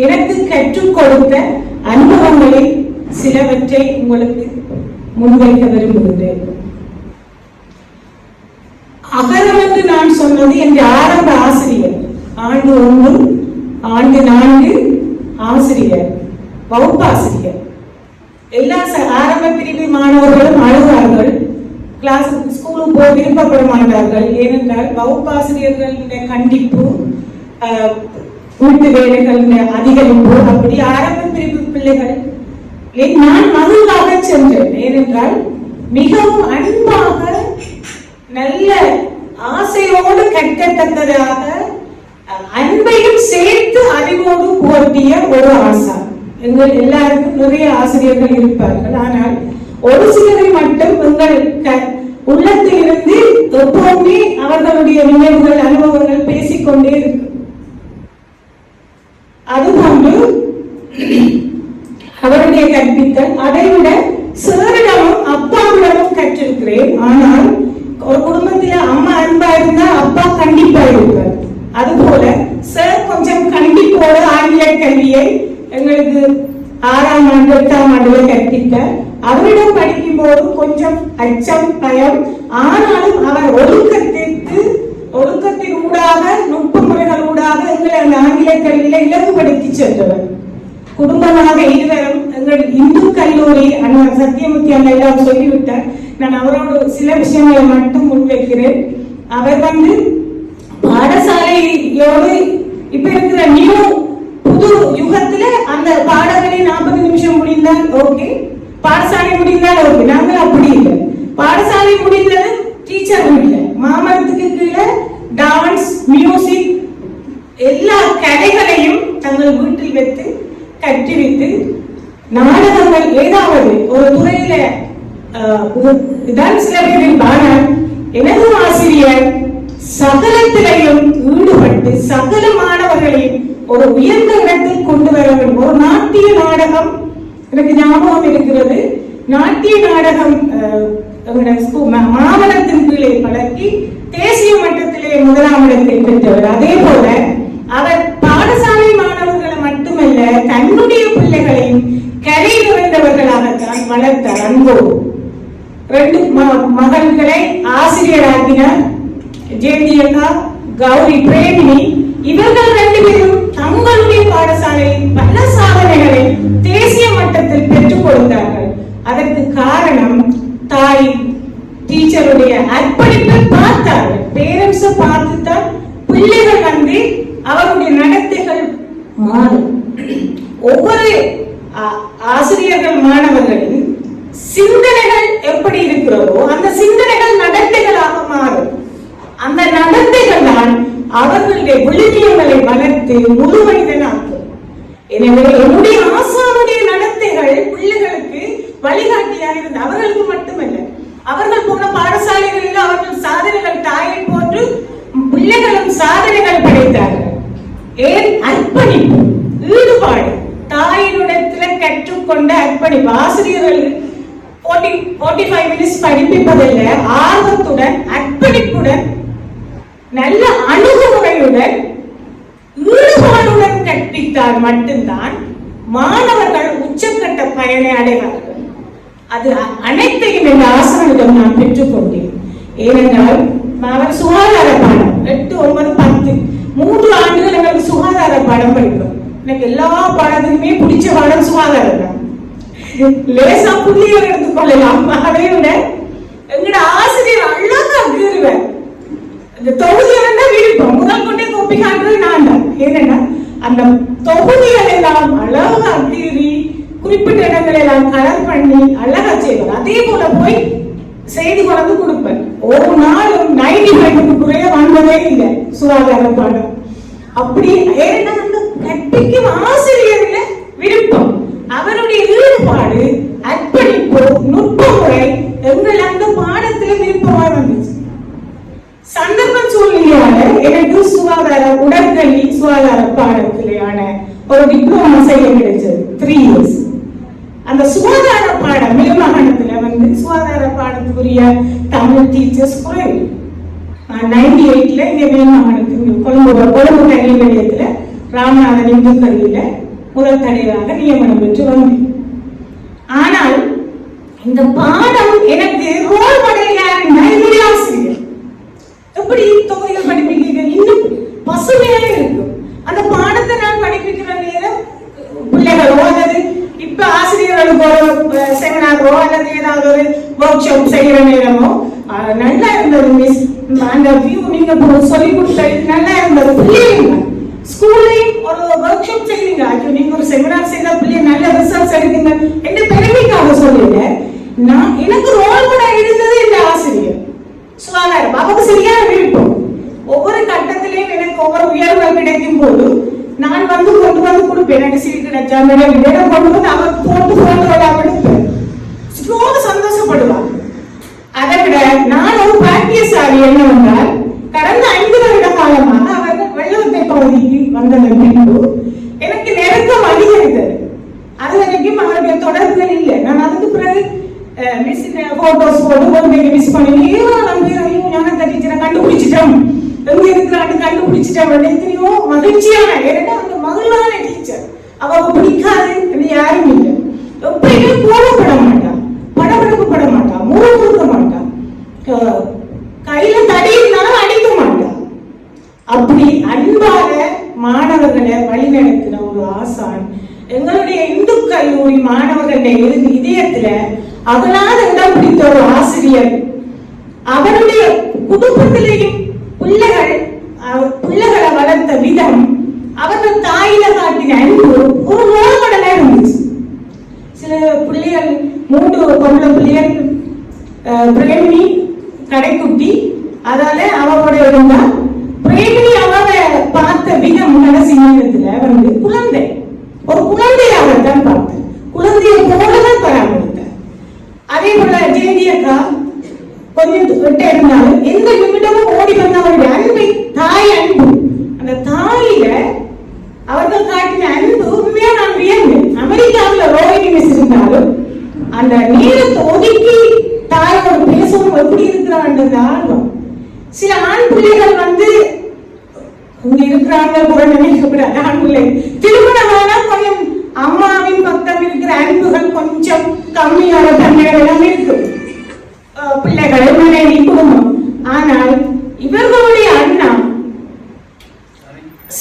எனக்கு கற்றுக் கொடுத்த அனுபவங்களில் சிலவற்றை உங்களுக்கு முன்வைக்க விரும்புகின்றேன். அகரம் என்று நான் சொன்னது என்ற ஆரம்ப ஆசிரியர், ஆண்டு 1, ஆண்டு 4 ஆசிரியர், வகுப்பாசிரியர். எல்லா ஆரம்ப பிரிவு மாணவர்களும் அழுவார்கள், ஸ்கூலுக்கு போக விருப்பப்பட மாட்டார்கள். ஏனென்றால் வகுப்பாசிரியர்களுடைய கண்டிப்பு, வீட்டு வேலைகள் அதிகரிப்பு, அப்படி ஆரம்ப பிரிவு பிள்ளைகள் நான் மகிழ்வாக சென்றேன். ஏனென்றால் மிகவும் அன்பாக நல்ல ஆசையோடு கற்கத்தக்கதாக அன்பையும் சேர்த்து அறிவோடு போட்டிய ஒரு ஆசா. எங்கள் எல்லாருக்கும் நிறைய ஆசிரியர்கள் இருப்பார்கள். ஆனால் ஒரு சிலரை மட்டும் எங்கள் உள்ளத்திலிருந்து எப்போதுமே அவர்களுடைய நினைவுகள் அனுபவங்கள் பேசிக்கொண்டே இருக்கும். அதுபோன்று அவருடைய கற்பித்தல், அதைவிட சாரிடமும் அப்பாவிடமும் கற்றிருக்கிறேன். ஆனால் ஒரு குடும்பத்தில அம்மா அன்பா இருந்தா அப்பா கண்டிப்பா இருப்பார். அதுபோல சார் கொஞ்சம் கண்டிப்போடு ஆங்கில கல்வியை எங்களுக்கு 6ஆம் ஆண்டு 8ஆம் ஆண்டுல கற்பித்த. அவரிடம் படிக்கும் போது கொஞ்சம் அச்சம், பயம், ஆனாலும் அவர் ஒழுக்கத்தின் ஊடாக, நுட்ப முறைகள் ஊடாக எங்களை அந்த ஆங்கில கல்வியில இலகுபடுத்தி சென்றவர். குடும்பமாக இருவரும் எங்கள் இந்து கல்லூரி அண்ணன் சத்தியமூர்த்தி அண்ணா எல்லாம் சொல்லிவிட்டார். நான் அவரோட சில விஷயங்களை மட்டும் முன்வைக்கிறேன். அவர் பாடசாலையோடு இப்ப இருக்கிற நியூ புது யுகத்துல அந்த பாடங்களை 40 நிமிஷம் முடிந்தால் ஓகே, பாடசாலை முடிந்தால் ஓகே. நாங்கள் அப்படி இல்லை. பாடசாலை முடிந்தது டீச்சர் இல்லை. மாமரத்துக்கு கீழே டான்ஸ், மியூசிக் எல்லா கலைகளையும் தங்கள் வீட்டில் வைத்து கற்றுவித்து நாடகங்கள் ஏதாவது ஒரு துறையில தான் சில பேரில். ஆனால் எனது ஆசிரியர் சகலத்திலையும் ஈடுபட்டு சகல மாணவர்களையும் ஒரு உயர்ந்த இடத்தில் கொண்டு வர வேண்டும். ஒரு நாட்டிய நாடகம் எனக்கு ஞாபகம் இருக்கிறது. நாட்டிய நாடகம் மாவட்டத்தின் கீழே பழக்கி தேசிய மட்டத்திலே 1ஆம் இடத்தை பெற்றவர். அதே போல அவர் பாடசாலை மாணவர்களை மட்டுமல்ல, தன்னுடைய பிள்ளைகளையும் கலை நிறைந்தவர்களாகத்தான் வளர்த்தார். அன்போடு 2 மகன்களை ஆசிரியராக்கினார். ஜெயந்தியக்கா, கௌரி பிரேமினி, இவர்கள் 2 பேரும் தங்களுடைய பாடசாலையில் பல சாதனைகளை தேசிய மட்டத்தில் பெற்றுக் கொடுத்தார்கள். அதற்கு காரணம் தாய் டீச்சருடைய அர்ப்பணிப்பை பார்த்தார்கள். பேரண்ட்ஸை பார்த்துத்தான் பிள்ளைகள் அவருடைய நடத்தைகள் மாறும். ஒவ்வொரு ஆசிரியர்கள் மாணவர்களின் சிந்தனைகள் எப்படி இருக்கிறதோ அந்த சிந்தனைகள் நடத்தைகளாக மாறும். அந்த நடத்தைகள் தான் அவர்களுடைய விழுமியங்களை வளர்த்து முழு மனிதனாக்கும். எனவே என்னுடைய ஆசானுடைய நடத்தைகள் பிள்ளைகளுக்கு வழிகாட்டியாக இருந்த அவர்களுக்கு மட்டுமல்ல, அவர்கள் போன பாடசாலைகளில் அவர்கள் சாதனைகள் தாயை போன்று பிள்ளைகளும் சாதனைகள் படைத்தார்கள். ஏன்? அர்ப்பணிப்பு, ஈடுபாடு, தாயினிடத்தில் கற்றுக்கொண்ட அர்ப்பணிப்பு. ஆசிரியர்கள் 45 மினிட்ஸ் படிப்பிப்பதில்ல, ஆர்வத்துடன், அர்ப்பணிப்புடன், நல்ல அணுகுமுறையுடன், ஈடுபாடுடன் கற்பித்தால் மட்டும்தான் மாணவர்கள் உச்சக்கட்ட பயனை அடைவார்கள். அது அனைத்தையும் இந்த ஆசிரியரிடம் நான் பெற்றுக்கொண்டேன். ஏனென்றால் அவர் சுகாதார பாடம் 8, 9, 10 3 ஆண்டுகள் எங்களுக்கு சுகாதார பாடம் படிப்போம். எனக்கு எல்லா பாடத்துக்குமே பிடிச்ச பாடம் சுகாதாரம் தான். லேசா புள்ளியர் எடுத்துக்கொள்ளலாம். அதை விட எங்கட ஆசிரியர் அழகா கீறுவேன். இந்த தொகுதியை விருப்பம் முதல் கொண்டே கோப்பி காட்டுறது நான் தான். ஏன்னா அந்த தொகுதிகள் எல்லாம் அழகா கீறி குறிப்பிட்ட இடங்களை எல்லாம் கலர் பண்ணி அழகா செய்வார். அதே போல போய் செய்தி கொண்டு கொடுப்பேன். ஒரு நாளும் 95 குறைய வந்ததே இல்லை சுகாதார பாடம். அப்படி ஏன்னா அந்த கற்பிக்கும் ஆசிரியர்ல விருப்பம், அவருடைய ஈடுபாடு, அர்ப்பணிப்பு, நுட்பமுறை எங்கள் அந்த பாடத்துல விருப்பமா வந்துச்சு. சந்தர்ப்ப சூழ்நிலையால எனக்கு சுகாதார உடற்கல்வி சுகாதார பாடத்திலேயான ஒரு டிப்ளமா செய்ய கிடைச்சது 3 இயர்ஸ். அந்த சுகாதார பாடம் மேல்மாகாணத்துல சுகாதார பாடத்துக்குரிய தமிழ் டீச்சர்ஸ் குறைவு. 98ல இங்க மேல்மாகாணத்துக்கு கொழும்பு கல்வி நிலையத்துல ராமநாதன் இந்து கல்வியில முதல் தடையாக நியமனம் பெற்று வந்தேன். ஆனால் இந்த பாடம் எனக்கு ரோல் மாடல் யாருன்னா என்னுடைய ஆசிரியர். எப்படி தொகுதிகள் படிப்பிக்க இன்னும் பசுமையாக இருக்கும். அந்த பாடத்தை நான் படிப்பிக்கிற நேரம் பிள்ளைகளோ அல்லது இப்ப ஆசிரியர்களுக்கு ஒரு செமினாரோ அல்லது ஏதாவது ஒரு ஒர்க் ஷாப் செய்யற நேரமோ நல்லா இருந்தது மிஸ். அந்த வியூ நீங்க சொல்லி கொடுத்தது நல்லா இருந்தது. பிள்ளைங்க ஸ்கூல்லையும் செமினார் செய்த பிள்ளைய நல்ல ரிசல்ட்ஸ் எடுக்குங்க என்று பெருமைக்காக சொல்லல. நான் எனக்கு ரோல் மாடல் இருந்தது என்ற ஆசிரியர் சுகாதாரம். அவருக்கு சரியான விருப்பம். ஒவ்வொரு கட்டத்திலையும் எனக்கு ஒவ்வொரு உயர்வுகள் கிடைக்கும் போது நான் கொண்டு வந்து கொடுப்பேன். எனக்கு சீட் கிடைச்சா இடம் கொண்டு வந்து அவர் போட்டு கொடுப்பேன். ரொம்ப சந்தோஷப்படுவார். அதை விட நான் ஒரு பாக்கியசாலி என்னவென்றால் கடந்த 5 வருட காலமாக அவர்கள் வெள்ளவத்தை பகுதிக்கு வந்ததன் பின்பு எனக்கு நெருக்கம் அதிகரித்தது. அது வரைக்கும் அவருடைய தொடர்புகள் இல்லை. நான் அதுக்கு பிறகு போட்டோஸ் போட்டு மிஸ் பண்ணி ஞான டீச்சரை கண்டுபிடிச்சிட்டோம், எங்க இருக்கிறான்னு கண்டுபிடிச்சிட்டோம். எத்தனையோ மகிழ்ச்சியான அந்த மகிழ்வான டீச்சர். அவங்க பிடிக்காது யாரும் இல்லை. எப்பயுமே கோபப்பட மாட்டான், படபடப்பு பட மாட்டான், முறுமுறுக்க மாட்டான், கையில தடி இருந்தாலும் அடிக்க மாட்டான். அப்படி அன்பாக மாணவர்களை வழிநடத்தின ஒரு ஆசான் எங்களுடைய இந்து கல்லூரி மாணவர்களுடைய இதயத்துல அகலாத இடம் பிடித்த ஒரு ஆசிரியர். அவருடைய குடும்பத்திலேயும் பிள்ளைகளை வளர்த்த விதம், அவர்கள் தாயில காட்டின அன்பு ஒரு ரோல் மாடலா இருந்துச்சு. சில பிள்ளைகள் 3 பொம்பளை பிள்ளைகள் பிரேமினி கடைக்குட்டி, அதால அவரோட இருந்தா பிரேமினி அவரை பார்த்த விதம் கடைசி நேரத்துல குழந்தை, ஒரு குழந்தையாகத்தான் பார்த்தேன், குழந்தையை போலதான் பராமரித்தார். அதே போல ஜெயந்தி அக்கா கொஞ்சம் விட்டு இருந்தாலும் எந்த நிமிடமும் ஓடி வந்த அவருடைய அன்பை, தாய் அன்பு, அந்த தாயில அவர்கள் காட்டின அன்பு உண்மையா நான் வியந்தேன். அமெரிக்காவில் ரோஹிணி மிஸ் இருந்தாலும் அந்த நேரத்தை ஒதுக்கி தாயோடு பேசவும் எப்படி இருக்கிறான்றது ஆர்வம். சில ஆண் பிள்ளைகள் இங்க இருக்கிறாங்க கூட நினைக்கக்கூடாது. ஆண் பிள்ளை திருமணமான கொஞ்சம் அம்மாவின் பக்கம் இருக்கிற அன்புகள் கொஞ்சம் கம்மியான தன்மைகள் இருக்கு, பிள்ளைகள் மனைவி குடும்பம். ஆனால் இவர்களுடைய அண்ணா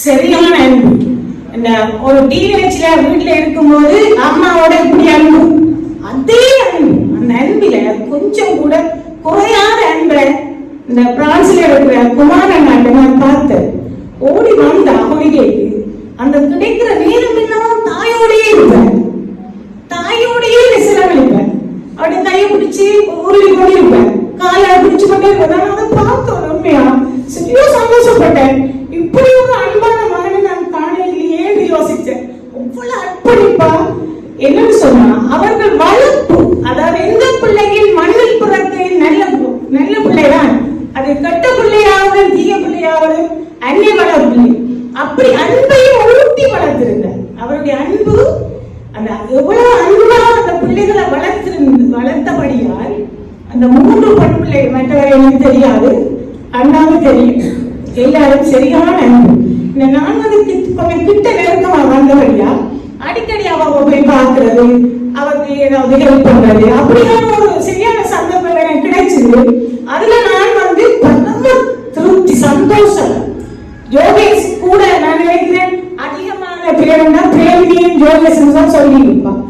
சரியான அன்பு. ஒரு டீனேஜ்ல வீட்டுல இருக்கும்போது அம்மாவோட இப்படி அன்பு, அதே அன்பு, அந்த அன்பில கொஞ்சம் கூட குறையாத அன்பை இந்த பிரான்ஸ்ல இருக்கிற குமாரன் நான் பார்த்தேன். ஓடி வந்த ஹாலிடேக்கு அந்த கிடைக்கிற நேரம் எல்லாம் தாயோடையே இருப்பேன், தாயோடையே செலவழிப்பேன். அப்படி கையை பிடிச்சி உருளி கொண்டு இருப்பேன், காலை பிடிச்சு கொண்டே இருப்பேன். அதை பார்த்தோம் உண்மையா சரியா சந்தோஷப்பட்டேன். இப்படி ஒரு அன்பான மகனை நான் காணையிலேயே யோசிச்சேன். அவ்வளவு அர்ப்பணிப்பா என்னன்னு சொன்னா அவர்கள் வளர்ப்பு, அதாவது எந்த பிள்ளையின் மண்ணில் பிறக்கையில் நல்ல பிள்ளைதான், அது கெட்ட பிள்ளையாவது தீய பிள்ளையாவது அன்னை வளர்ப்பு. அப்படி அன்பையும் ஊட்டி வளர்த்திருந்தார். அவருடைய அன்பு அந்த எவ்வளவு அன்பா அந்த பிள்ளைகளை வளர்த்தபடியால் அந்த 3 பெண் பிள்ளை, மற்றவரை எனக்கு தெரியாது, அண்ணாவுக்கு தெரியும், எல்லாரும் சரியான அன்பு. நான் அதுக்கு கொஞ்சம் கிட்ட நெருக்கமா வந்தபடியா அடிக்கடி அவங்க போய் பார்க்கறது, அவருக்கு ஏதாவது ஹெல்ப் பண்றது, அப்படியான ஒரு சரியான சந்தர்ப்பம் எனக்கு கிடைச்சது. அதுல நான் பரம திருப்தி, சந்தோஷம். யோகேஷ் கூட நான் நினைக்கிறேன் அதிகமான பேருண்டா பிரேமியும் யோகேஷ் தான் சொல்லி இருப்பான்.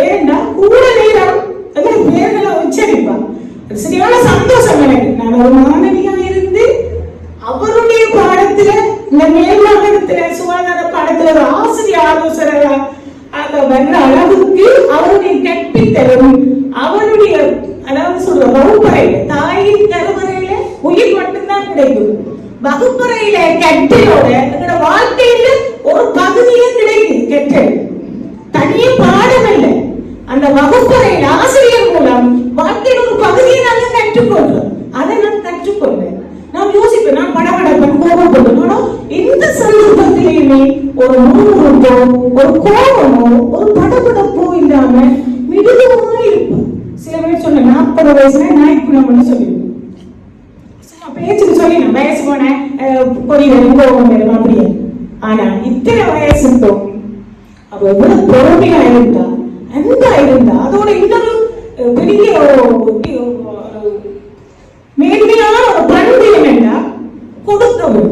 ஏன்னா கூட நேரம் பேர்களை உச்சரிப்பான். சரியான சந்தோஷம் எனக்கு. நான் ஒரு மாணவியா இருந்து அவருடைய பாடத்துல, இந்த மேல்மாகாணத்துல சுகாதார பாடத்துல ஒரு ஆசிரியர் ஆலோசகரா வர்ற அளவுக்கு அவருடைய கற்பித்தலும், அவருடைய அதாவது சொல்ற வகுப்பறையில, தாயின் கருவறையில உயிர் மட்டும்தான் கிடைக்கும். வகுப்பறையில கற்றலோட எங்களோட வாழ்க்கையில ஒரு பகுதியே கிடைக்கும். கற்றல் தனியே பாடம் இல்லை, அந்த வகுப்பறையில ஆசிரியர் மூலம் வாழ்க்கையில் ஒரு பகுதியை நாங்க கற்றுக்கொள்றோம். அதை நான் கற்றுக்கொள்வேன். நான் யோசிப்பேன், நான் படபடப்பேன், கோபப்படுவேன். எந்த சந்தர்ப்பத்திலையுமே ஒரு முறுமுறுப்போ, ஒரு கோபமோ, ஒரு படபடப்போ இல்லாம மிருதுவமா இருப்பேன். சில பேர் சொன்ன 40 வயசுல நாய்க்குணம்னு சொல்லிடுவேன். பேச்சுக்கு சொல்லி நான் வயசு போனேன் கோபம் வரும் அப்படியே. ஆனா இத்தனை வயசுக்கும் அவ எவ்வளவு பொறுமையா இருந்தா, அன்பா இருந்தா, அதோட இன்னொரு பெரிய மேன்மையான ஒரு பண்பு என்னன்னா கொடுத்தவர்.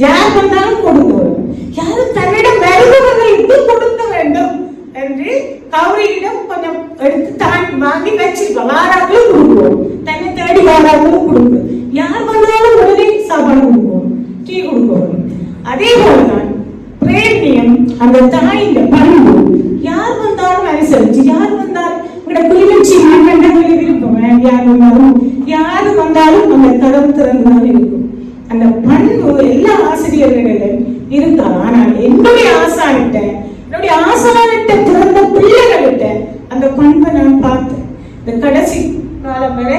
யார் வந்தாலும் கொடுத்தவர், யாரும் தன்னிடம் வருபவர்களுக்கு கொடுக்க வேண்டும் என்று கௌரியிடம் கொஞ்சம் எடுத்து தான் வாங்கி வச்சிருக்கோம். வாராங்களும் கொடுக்குவோம், தன்னை தேடி வாராங்களும் கொடுப்போம். யார் வந்தாலும் உடனே சாப்பாடு கொடுப்போம், டீ கொடுப்போம். அதே போலதான் பிரேமியம் அந்த தாயின் பண்பு யார் வந்தாலும் அனுசரிச்சு, யார் வந்தாலும் கிளிநொச்சி விருப்பம், யாரு வந்தாலும் அந்த கதவு திறந்துதான் இருக்கும். அந்த பண்பு எல்லா ஆசிரியர்களிடம் இருந்தாலும், ஆனால் என்னுடைய ஆசானிட்ட பிறந்த பிள்ளைகள்கிட்ட அந்த பண்பை நான் பார்த்தேன். இந்த கடைசி காலம் வரை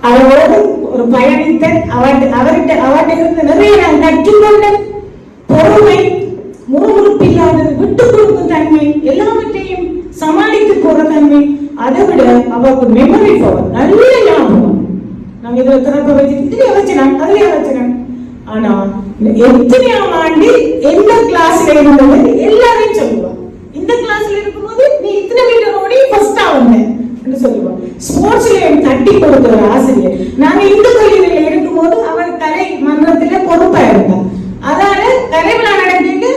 அவரோடு ஒரு பயணித்த அவர்கிட்ட இருந்து நிறைய நான் கற்றுக்கொண்டேன். பொறுமை, முறுமுறுப்பில்லாதது, விட்டு கொடுக்கும் தன்மை, எல்லாவற்றையும் சமாளித்து போற தன்மை, அதை விட அவருக்கு மெமரி பவர், நல்ல ஞாபகம். நாங்க இதுல திறப்ப வச்சுக்கலாம், அதுலயே வச்சுக்கலாம். ஆனா எத்தனையாம் ஆண்டு எந்த கிளாஸ்ல இருந்தது எல்லாரையும் சொல்லுவான். இந்த கிளாஸ்ல இருக்கும்போது நீ இத்தனை மீட்டர் ஓடி ஃபர்ஸ்டா வந்தேன் என்று சொல்லுவான். ஸ்போர்ட்ஸ்ல தட்டி கொடுத்த ஒரு ஆசிரியர். நாங்க இந்து கல்லூரியில இருக்கும்போது அவர் கலை மன்றத்துல பொறுப்பா இருந்தார். அதால கலை விழா நடத்திட்டு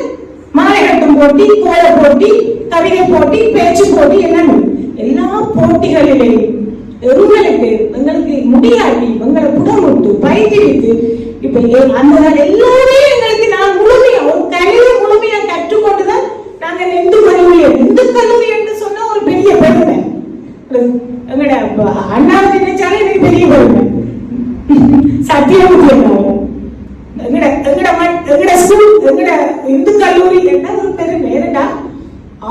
மாலை கட்டும் போட்டி, கோல போட்டி, கவிதை போட்டி, பேச்சு போட்டி, எல்லா போட்டிகளிலேயும் எங்களுக்கு முடியாட்டி எங்களை புடமுட்டு பயிற்சிவித்து இப்ப அந்த எல்லாமே எங்களுக்கு நான் முழுமையா ஒரு கலையை முழுமையா கற்றுக்கொண்டுதான் நாங்க இந்து கல்லூரி என்று சொன்ன ஒரு பெரிய பெருமை. எங்கட அண்ணா நினைச்சாலே எனக்கு பெரிய பெருமை. சத்தியம் எங்கட ஸ்கூல், எங்கட இந்து கல்லூரி என்ன ஒரு பெருமை. ஏன்னா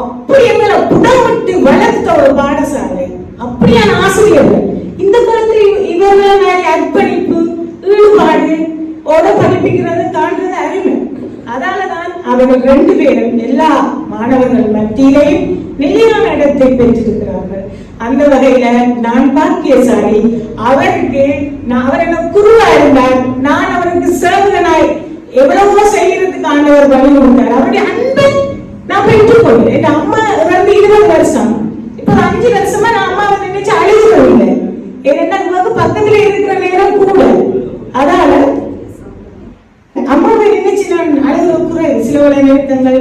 அப்படி எங்களை புடமிட்டு வளர்த்த ஒரு பாடசாலை, அப்படியான ஆசிரியர்கள். இந்த காலத்தில் இவர்கள் அர்ப்பணிப்பு, ஈடுபாடு படிப்பிக்கிறது காண்றது அருமை. அதாலதான் அவர்கள் 2 பேரும் எல்லா மாணவர்கள் மத்தியிலேயும் நிலையான இடத்தை பெற்றிருக்கிறார்கள். அந்த வகையில நான் பாக்கியசாலி. அவருக்கு அவர் என்ன குருவா இருந்தார், நான் அவருக்கு சேவகனாய் எவ்வளவோ செய்யறதுக்கு ஆண்டவர் வழி கொடுத்தார். அவருடைய அன்பை நான் பெற்றுக்கொண்டேன். என் அம்மா இறந்து 20 வருஷம், இப்ப 5 வருஷமா நான் அம்மாவை நினைச்சு அழுகிறதில்லை. ஏன்னா பக்கத்துல இருக்கிற நேரம் கூட. அதால அம்மாவை நினைச்சு நான் அழுகிற சில நிறுத்தங்கள்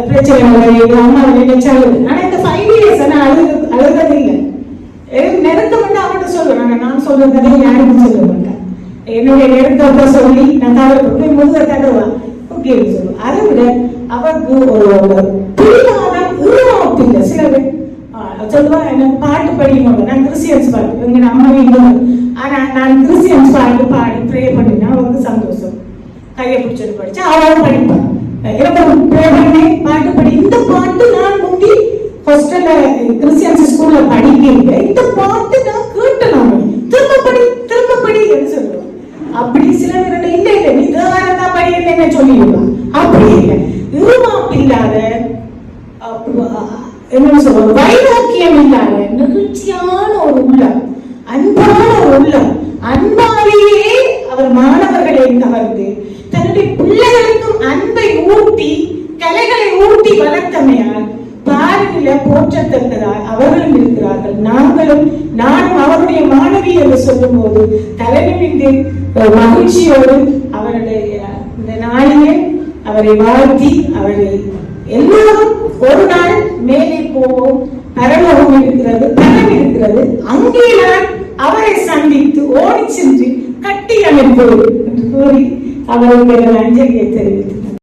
பிரச்சனைகள் அம்மாவை நினைச்சாலும். ஆனா இந்த 5 இயர்ஸ் நான் அழுகிறதில்லை. நெருக்கம் வந்து அவன்கிட்ட சொல்லுவேன். நான் சொல்றதை யாருக்கும் சொல்ல மாட்டேன். என்னுடைய நெருக்கத்தை சொல்லி நான் தவிர முழுக்க தடவா ஓகே சொல்லுவேன். அதை விட அவருக்கு ஒரு பிடிவாதம் இல்லை. சில பேர் சொல்லுவா எனக்கு பாட்டு படிக்கணும், நான் கிறிஸ்டியன்ஸ் பாட்டு எங்க அம்மா வீட்டு, ஆனா நான் கிறிஸ்டியன்ஸ் பாட்டு பாடி ப்ரே பண்ணினா அவருக்கு சந்தோஷம். கையை பிடிச்சது படிச்சா அவளும் படிப்பான். எனக்கு ப்ரே பண்ணி பாட்டு படி. இந்த பாட்டு நான் முந்தி ஹாஸ்டல்ல கிறிஸ்டியன்ஸ் ஸ்கூல்ல படிக்கிறீங்க, இந்த பாட்டு நான் கேட்டேன், திரும்ப படி என்று சொல்லுவேன். அப்படி சில நேரம் இல்லை நீ தான் படி என்ன சொல்லிடுவான். அப்படி இல்லை, இருமாப்பில்லாத என்ன சொல்றது, வைராக்கியம் இல்லாத நிகழ்ச்சியான ஒரு உள்ளம், அன்பான ஒரு உள்ளம். அன்பாலேயே அவர் மாணவர்களை கவர்ந்து தன்னுடைய பிள்ளைகளுக்கும் அன்பை ஊட்டி கலைகளை ஊட்டி வளர்த்தமையால் பாரில போற்றத்தக்கதாய் அவர்களும் இருக்கிறார்கள். நானும் அவருடைய மாணவி என்று சொல்லும் போது தலைநிமிந்து மகிழ்ச்சியோடு அவருடைய இந்த நாளிலே அவரை வாழ்த்தி அவரை எல்லோரும் ஒரு நாள் மேலே போவோம், பரலோகம் இருக்கிறது, பலம் இருக்கிறது, அங்கே நான் அவரை சந்தித்து ஓடி சென்று கட்டி அமைப்போம் என்று கூறி அவருக்கு அஞ்சலியை தெரிவித்தார்.